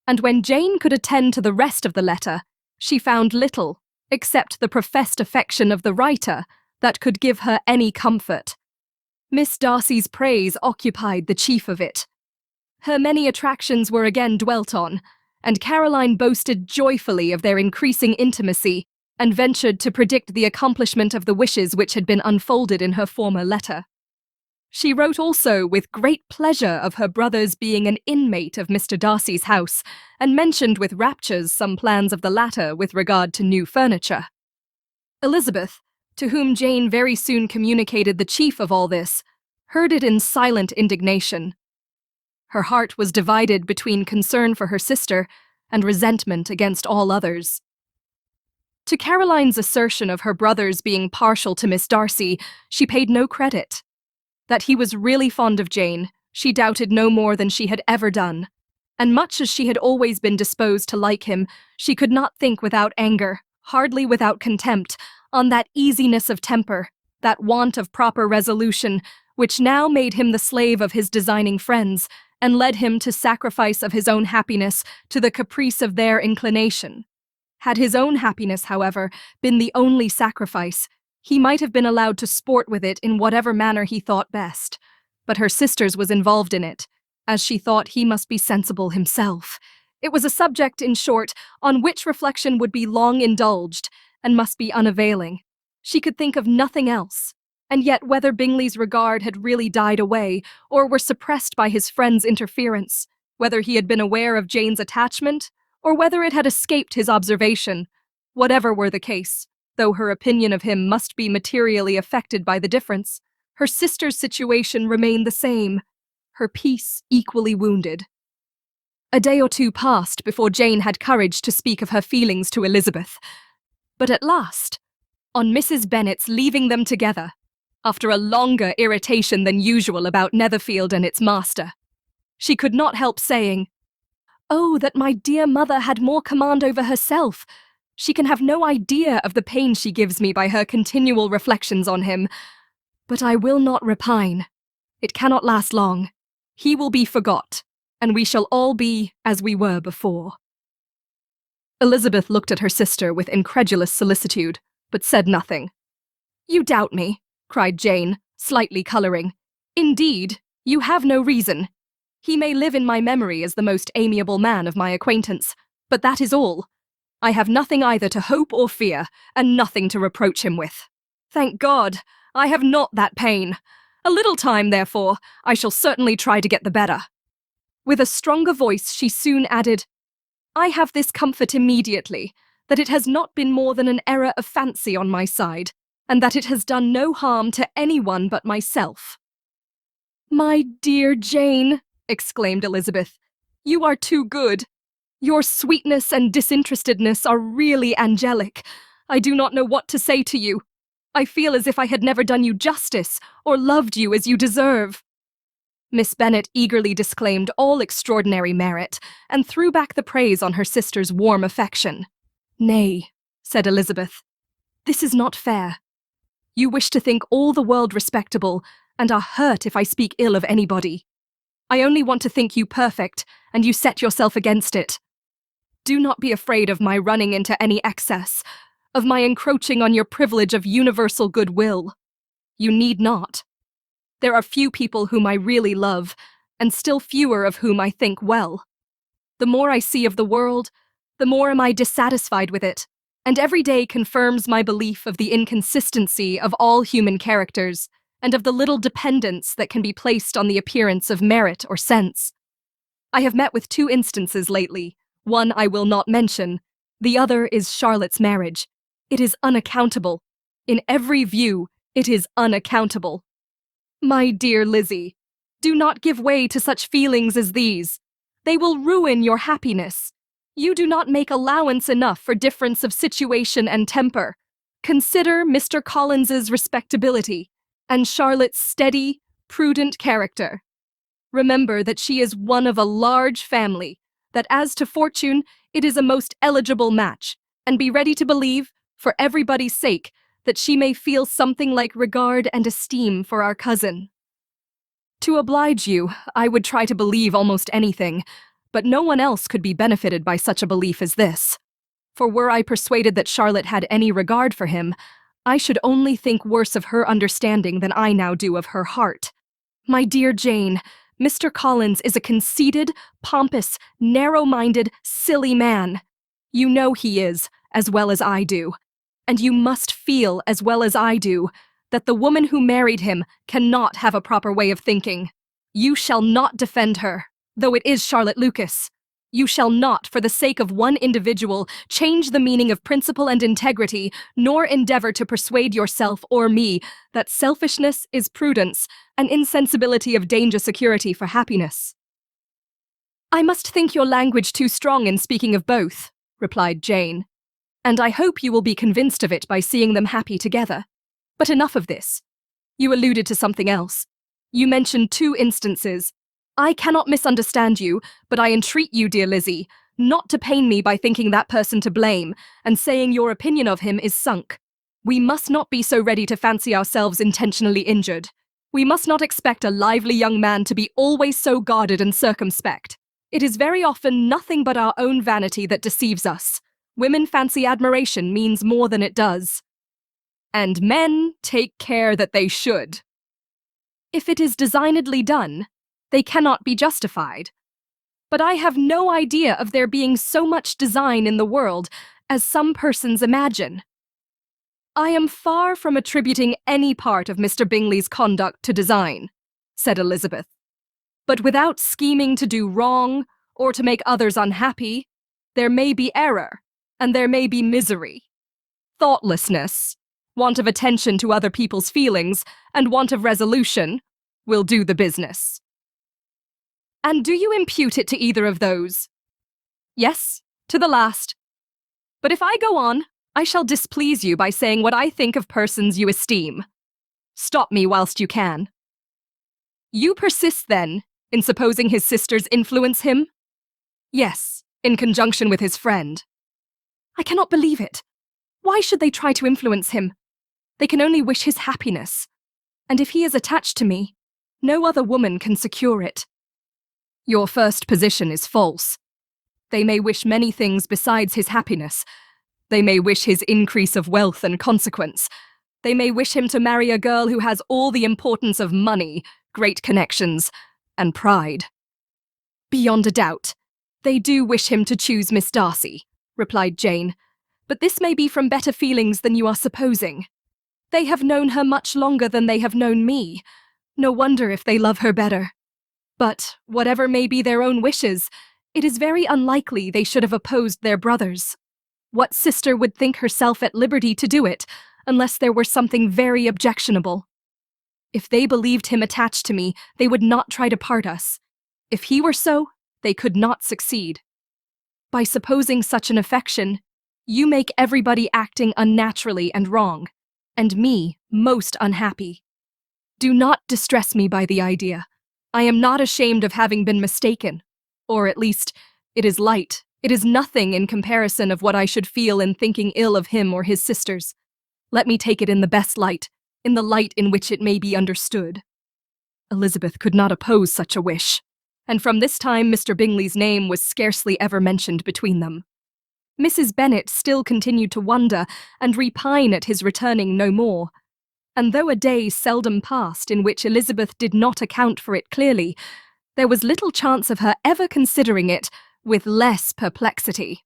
Speaker 1: and when Jane could attend to the rest of the letter, she found little, except the professed affection of the writer, that could give her any comfort. Miss Darcy's praise occupied the chief of it. Her many attractions were again dwelt on, and Caroline boasted joyfully of their increasing intimacy and ventured to predict the accomplishment of the wishes which had been unfolded in her former letter. She wrote also with great pleasure of her brother's being an inmate of Mr. Darcy's house, and mentioned with raptures some plans of the latter with regard to new furniture. Elizabeth, to whom Jane very soon communicated the chief of all this, heard it in silent indignation. Her heart was divided between concern for her sister and resentment against all others. To Caroline's assertion of her brother's being partial to Miss Darcy, she paid no credit. That he was really fond of Jane, she doubted no more than she had ever done, and much as she had always been disposed to like him, she could not think without anger, hardly without contempt, on that easiness of temper, that want of proper resolution, which now made him the slave of his designing friends, and led him to sacrifice of his own happiness to the caprice of their inclination. Had his own happiness, however, been the only sacrifice, he might have been allowed to sport with it in whatever manner he thought best, but her sister's was involved in it, as she thought he must be sensible himself. It was a subject, in short, on which reflection would be long indulged, and must be unavailing. She could think of nothing else, and yet whether Bingley's regard had really died away, or were suppressed by his friend's interference, whether he had been aware of Jane's attachment, or whether it had escaped his observation, whatever were the case, though her opinion of him must be materially affected by the difference, her sister's situation remained the same, her peace equally wounded. A day or two passed before Jane had courage to speak of her feelings to Elizabeth, but at last, on Mrs. Bennet's leaving them together, after a longer irritation than usual about Netherfield and its master, she could not help saying, "Oh, that my dear mother had more command over herself! She can have no idea of the pain she gives me by her continual reflections on him. But I will not repine. It cannot last long. He will be forgot, and we shall all be as we were before." Elizabeth looked at her sister with incredulous solicitude, but said nothing. "You doubt me," cried Jane, slightly colouring. "Indeed, you have no reason. He may live in my memory as the most amiable man of my acquaintance, but that is all. I have nothing either to hope or fear, and nothing to reproach him with. Thank God, I have not that pain. A little time, therefore, I shall certainly try to get the better." With a stronger voice, she soon added, "I have this comfort immediately, that it has not been more than an error of fancy on my side, and that it has done no harm to anyone but myself." "My dear Jane," exclaimed Elizabeth, "you are too good. Your sweetness and disinterestedness are really angelic. I do not know what to say to you. I feel as if I had never done you justice, or loved you as you deserve." Miss Bennet eagerly disclaimed all extraordinary merit, and threw back the praise on her sister's warm affection. "Nay," said Elizabeth, "this is not fair. You wish to think all the world respectable, and are hurt if I speak ill of anybody. I only want to think you perfect, and you set yourself against it. Do not be afraid of my running into any excess, of my encroaching on your privilege of universal goodwill. You need not. There are few people whom I really love, and still fewer of whom I think well. The more I see of the world, the more am I dissatisfied with it, and every day confirms my belief of the inconsistency of all human characters, and of the little dependence that can be placed on the appearance of merit or sense. I have met with 2 instances lately. One I will not mention. The other is Charlotte's marriage. It is unaccountable. In every view, it is unaccountable. My dear Lizzie, do not give way to such feelings as these. They will ruin your happiness. You do not make allowance enough for difference of situation and temper. Consider Mr. Collins's respectability and Charlotte's steady, prudent character. Remember that she is one of a large family, that as to fortune, it is a most eligible match, and be ready to believe, for everybody's sake, that she may feel something like regard and esteem for our cousin. To oblige you, I would try to believe almost anything, but no one else could be benefited by such a belief as this. For were I persuaded that Charlotte had any regard for him, I should only think worse of her understanding than I now do of her heart. My dear Jane, Mr. Collins is a conceited, pompous, narrow-minded, silly man. You know he is, as well as I do. And you must feel, as well as I do, that the woman who married him cannot have a proper way of thinking. You shall not defend her, though it is Charlotte Lucas. You shall not, for the sake of one individual, change the meaning of principle and integrity, nor endeavor to persuade yourself or me that selfishness is prudence, and insensibility of danger security for happiness. I must think your language too strong in speaking of both, replied Jane, and I hope you will be convinced of it by seeing them happy together. But enough of this. You alluded to something else. You mentioned 2 instances. I cannot misunderstand you, but I entreat you, dear Lizzie, not to pain me by thinking that person to blame, and saying your opinion of him is sunk. We must not be so ready to fancy ourselves intentionally injured. We must not expect a lively young man to be always so guarded and circumspect. It is very often nothing but our own vanity that deceives us. Women fancy admiration means more than it does. And men take care that they should. If it is designedly done, they cannot be justified. But I have no idea of there being so much design in the world as some persons imagine. I am far from attributing any part of Mr. Bingley's conduct to design, said Elizabeth. But without scheming to do wrong or to make others unhappy, there may be error, and there may be misery. Thoughtlessness, want of attention to other people's feelings, and want of resolution will do the business. And do you impute it to either of those? Yes, to the last. But if I go on, I shall displease you by saying what I think of persons you esteem. Stop me whilst you can. You persist, then, in supposing his sisters influence him? Yes, in conjunction with his friend. I cannot believe it. Why should they try to influence him? They can only wish his happiness. And if he is attached to me, no other woman can secure it. Your first position is false. They may wish many things besides his happiness. They may wish his increase of wealth and consequence. They may wish him to marry a girl who has all the importance of money, great connections, and pride. Beyond a doubt, they do wish him to choose Miss Darcy, replied Jane, but this may be from better feelings than you are supposing. They have known her much longer than they have known me. No wonder if they love her better. But, whatever may be their own wishes, it is very unlikely they should have opposed their brothers. What sister would think herself at liberty to do it, unless there were something very objectionable? If they believed him attached to me, they would not try to part us. If he were so, they could not succeed. By supposing such an affection, you make everybody acting unnaturally and wrong, and me most unhappy. Do not distress me by the idea. I am not ashamed of having been mistaken, or at least, it is light. It is nothing in comparison of what I should feel in thinking ill of him or his sisters. Let me take it in the best light, in the light in which it may be understood. Elizabeth could not oppose such a wish, and from this time Mr. Bingley's name was scarcely ever mentioned between them. Mrs. Bennet still continued to wonder and repine at his returning no more, and though a day seldom passed in which Elizabeth did not account for it clearly, there was little chance of her ever considering it with less perplexity.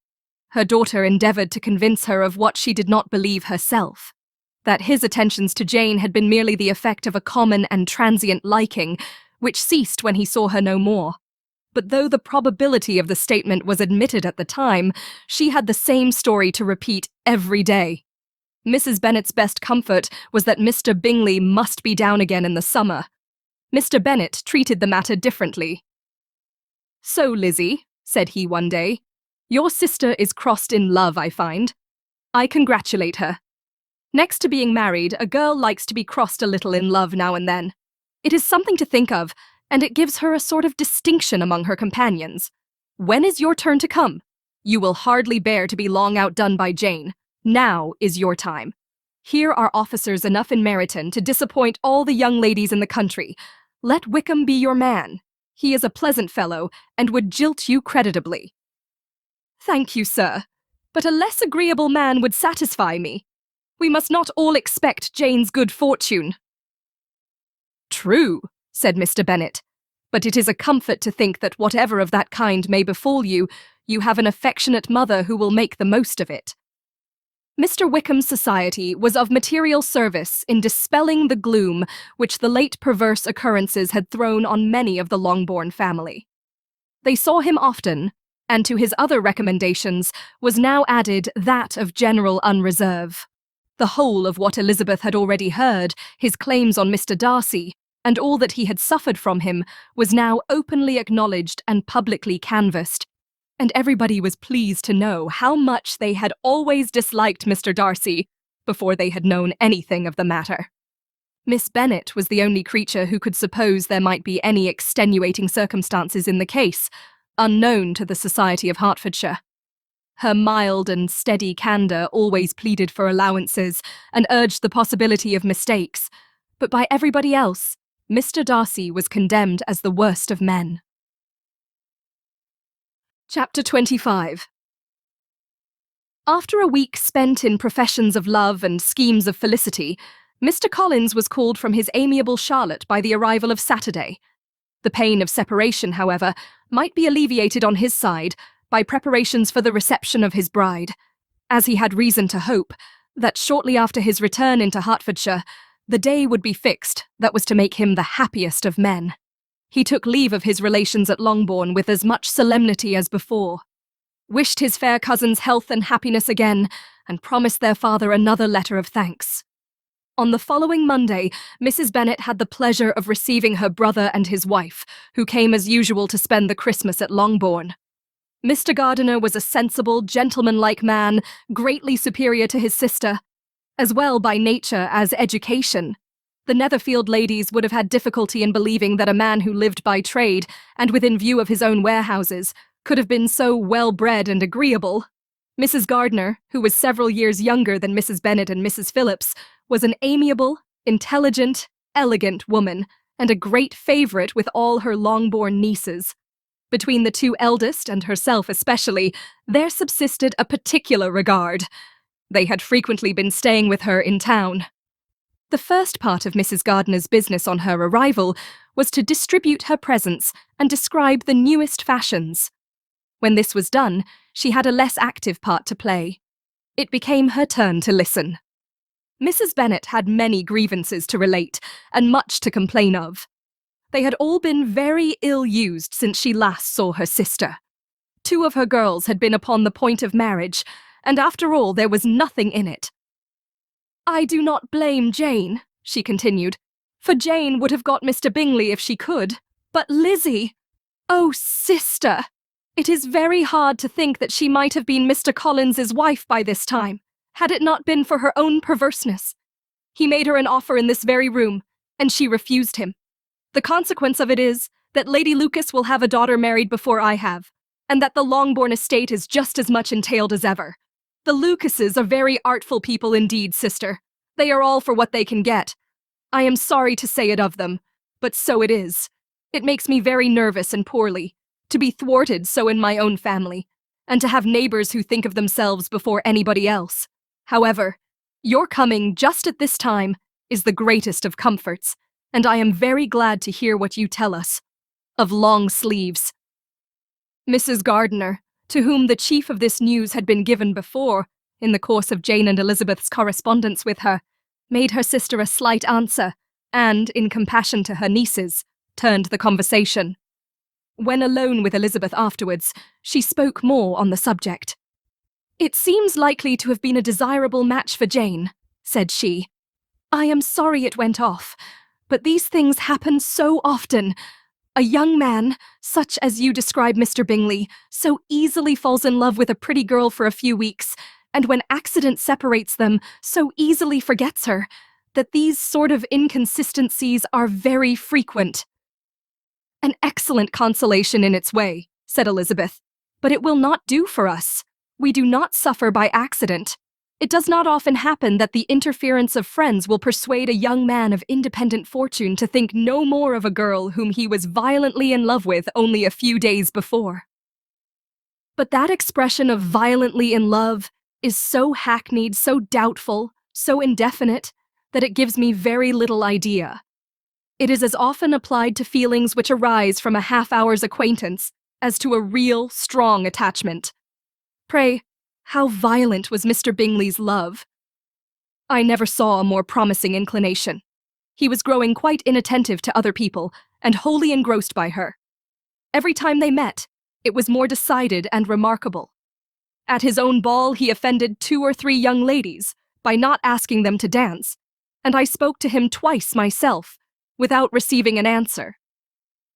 Speaker 1: Her daughter endeavoured to convince her of what she did not believe herself, that his attentions to Jane had been merely the effect of a common and transient liking, which ceased when he saw her no more. But though the probability of the statement was admitted at the time, she had the same story to repeat every day. Mrs. Bennet's best comfort was that Mr. Bingley must be down again in the summer. Mr. Bennet treated the matter differently. "So, Lizzie," said he one day, "your sister is crossed in love, I find. I congratulate her. Next to being married, a girl likes to be crossed a little in love now and then. It is something to think of, and it gives her a sort of distinction among her companions. When is your turn to come? You will hardly bear to be long outdone by Jane. Now is your time. Here are officers enough in Meryton to disappoint all the young ladies in the country. Let Wickham be your man. He is a pleasant fellow, and would jilt you creditably. Thank you, sir, but a less agreeable man would satisfy me. We must not all expect Jane's good fortune. True, said Mr. Bennet, but it is a comfort to think that whatever of that kind may befall you, you have an affectionate mother who will make the most of it. Mr. Wickham's society was of material service in dispelling the gloom which the late perverse occurrences had thrown on many of the Longbourn family. They saw him often, and to his other recommendations was now added that of general unreserve. The whole of what Elizabeth had already heard, his claims on Mr. Darcy, and all that he had suffered from him, was now openly acknowledged and publicly canvassed, and everybody was pleased to know how much they had always disliked Mr. Darcy before they had known anything of the matter. Miss Bennet was the only creature who could suppose there might be any extenuating circumstances in the case, unknown to the Society of Hertfordshire. Her mild and steady candour always pleaded for allowances and urged the possibility of mistakes, but by everybody else, Mr. Darcy was condemned as the worst of men. Chapter 25. After a week spent in professions of love and schemes of felicity, Mr. Collins was called from his amiable Charlotte by the arrival of Saturday. The pain of separation, however, might be alleviated on his side by preparations for the reception of his bride, as he had reason to hope that shortly after his return into Hertfordshire, the day would be fixed that was to make him the happiest of men. He took leave of his relations at Longbourn with as much solemnity as before, wished his fair cousins health and happiness again, and promised their father another letter of thanks. On the following Monday, Mrs. Bennet had the pleasure of receiving her brother and his wife, who came as usual to spend the Christmas at Longbourn. Mr. Gardiner was a sensible, gentlemanlike man, greatly superior to his sister, as well by nature as education. The Netherfield ladies would have had difficulty in believing that a man who lived by trade, and within view of his own warehouses, could have been so well-bred and agreeable. Mrs. Gardiner, who was several years younger than Mrs. Bennet and Mrs. Phillips, was an amiable, intelligent, elegant woman, and a great favourite with all her Longbourn nieces. Between the two eldest, and herself especially, there subsisted a particular regard. They had frequently been staying with her in town. The first part of Mrs. Gardiner's business on her arrival was to distribute her presents and describe the newest fashions. When this was done, she had a less active part to play. It became her turn to listen. Mrs. Bennet had many grievances to relate, and much to complain of. They had all been very ill-used since she last saw her sister. 2 of her girls had been upon the point of marriage, and after all there was nothing in it. I do not blame Jane, she continued, for Jane would have got Mr. Bingley if she could. But Lizzie! Oh, sister! It is very hard to think that she might have been Mr. Collins's wife by this time, had it not been for her own perverseness. He made her an offer in this very room, and she refused him. The consequence of it is that Lady Lucas will have a daughter married before I have, and that the Longbourn estate is just as much entailed as ever. The Lucases are very artful people indeed, sister. They are all for what they can get. I am sorry to say it of them, but so it is. It makes me very nervous and poorly, to be thwarted so in my own family, and to have neighbours who think of themselves before anybody else. However, your coming just at this time is the greatest of comforts, and I am very glad to hear what you tell us of long sleeves. Mrs. Gardiner, to whom the chief of this news had been given before, in the course of Jane and Elizabeth's correspondence with her, made her sister a slight answer, and, in compassion to her nieces, turned the conversation. When alone with Elizabeth afterwards, she spoke more on the subject. It seems likely to have been a desirable match for Jane, said she. I am sorry it went off, but these things happen so often. A young man, such as you describe Mr. Bingley, so easily falls in love with a pretty girl for a few weeks, and when accident separates them, so easily forgets her, that these sort of inconsistencies are very frequent. An excellent consolation in its way, said Elizabeth, but it will not do for us. We do not suffer by accident. It does not often happen that the interference of friends will persuade a young man of independent fortune to think no more of a girl whom he was violently in love with only a few days before. But that expression of violently in love is so hackneyed, so doubtful, so indefinite, that it gives me very little idea. It is as often applied to feelings which arise from a half-hour's acquaintance as to a real, strong attachment. Pray, how violent was Mr. Bingley's love? I never saw a more promising inclination. He was growing quite inattentive to other people, and wholly engrossed by her. Every time they met, it was more decided and remarkable. At his own ball he offended 2 or 3 young ladies by not asking them to dance, and I spoke to him twice myself, without receiving an answer.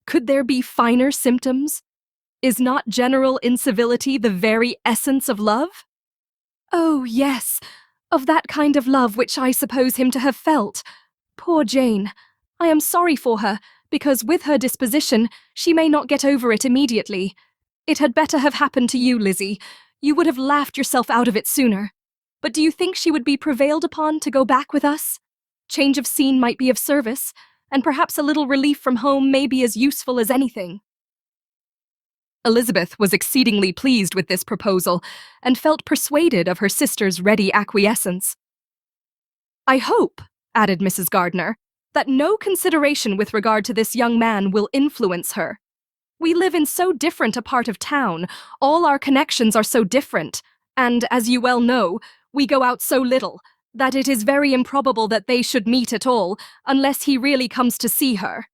Speaker 1: Could there be finer symptoms? Is not general incivility the very essence of love? Oh, yes, of that kind of love which I suppose him to have felt. Poor Jane! I am sorry for her, because with her disposition, she may not get over it immediately. It had better have happened to you, Lizzie. You would have laughed yourself out of it sooner. But do you think she would be prevailed upon to go back with us? Change of scene might be of service, and perhaps a little relief from home may be as useful as anything. Elizabeth was exceedingly pleased with this proposal, and felt persuaded of her sister's ready acquiescence. I hope, added Mrs. Gardiner, that no consideration with regard to this young man will influence her. We live in so different a part of town, all our connections are so different, and, as you well know, we go out so little, that it is very improbable that they should meet at all, unless he really comes to see her.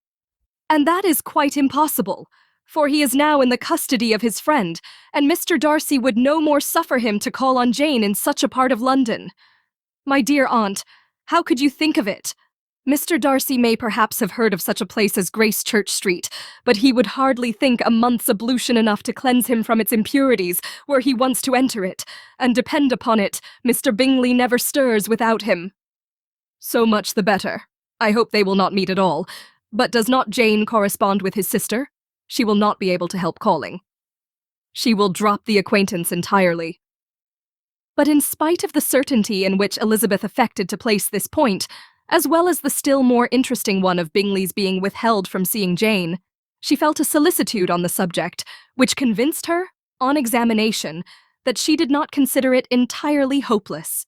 Speaker 1: And that is quite impossible, for he is now in the custody of his friend, and Mr. Darcy would no more suffer him to call on Jane in such a part of London. My dear aunt, how could you think of it? Mr. Darcy may perhaps have heard of such a place as Gracechurch Street, but he would hardly think a month's ablution enough to cleanse him from its impurities, were he once to enter it, and depend upon it, Mr. Bingley never stirs without him. So much the better. I hope they will not meet at all. But does not Jane correspond with his sister? She will not be able to help calling. She will drop the acquaintance entirely. But in spite of the certainty in which Elizabeth affected to place this point, as well as the still more interesting one of Bingley's being withheld from seeing Jane, she felt a solicitude on the subject, which convinced her, on examination, that she did not consider it entirely hopeless.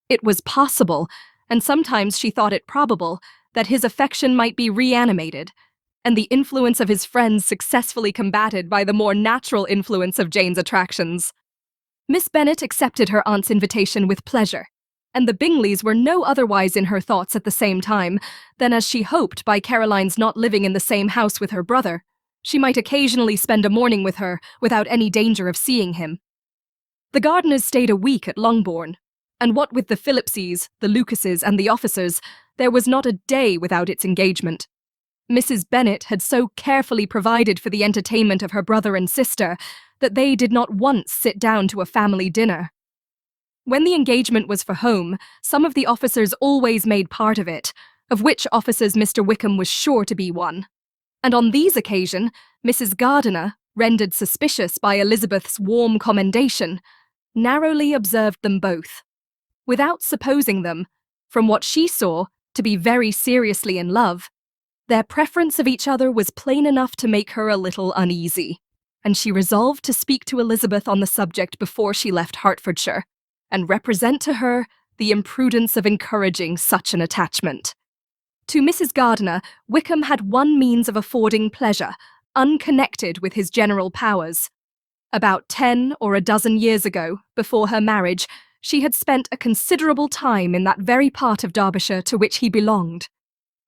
Speaker 1: It was possible, and sometimes she thought it probable, that his affection might be reanimated, and the influence of his friends successfully combated by the more natural influence of Jane's attractions. Miss Bennet accepted her aunt's invitation with pleasure, and the Bingleys were no otherwise in her thoughts at the same time than as she hoped by Caroline's not living in the same house with her brother, she might occasionally spend a morning with her without any danger of seeing him. The Gardiners stayed a week at Longbourn, and what with the Phillipses, the Lucases, and the officers, there was not a day without its engagement. Mrs. Bennet had so carefully provided for the entertainment of her brother and sister that they did not once sit down to a family dinner. When the engagement was for home, some of the officers always made part of it, of which officers Mr. Wickham was sure to be one. And on these occasions, Mrs. Gardiner, rendered suspicious by Elizabeth's warm commendation, narrowly observed them both, without supposing them, from what she saw, to be very seriously in love. Their preference of each other was plain enough to make her a little uneasy, and she resolved to speak to Elizabeth on the subject before she left Hertfordshire, and represent to her the imprudence of encouraging such an attachment. To Mrs. Gardiner, Wickham had one means of affording pleasure, unconnected with his general powers. About 10 or a dozen years ago, before her marriage, she had spent a considerable time in that very part of Derbyshire to which he belonged.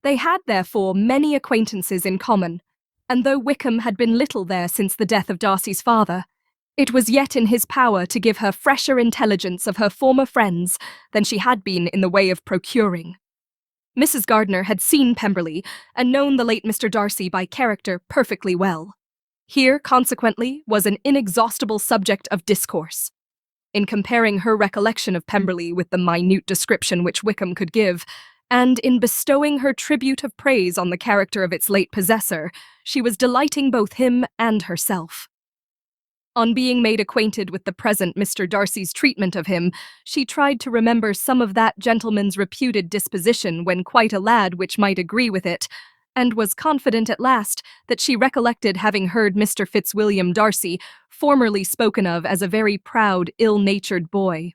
Speaker 1: They had, therefore, many acquaintances in common, and though Wickham had been little there since the death of Darcy's father, it was yet in his power to give her fresher intelligence of her former friends than she had been in the way of procuring. Mrs. Gardiner had seen Pemberley, and known the late Mr. Darcy by character perfectly well. Here, consequently, was an inexhaustible subject of discourse. in comparing her recollection of Pemberley with the minute description which Wickham could give, and in bestowing her tribute of praise on the character of its late possessor, she was delighting both him and herself. On being made acquainted with the present Mr. Darcy's treatment of him, she tried to remember some of that gentleman's reputed disposition when quite a lad which might agree with it, and was confident at last that she recollected having heard Mr. Fitzwilliam Darcy formerly spoken of as a very proud, ill-natured boy.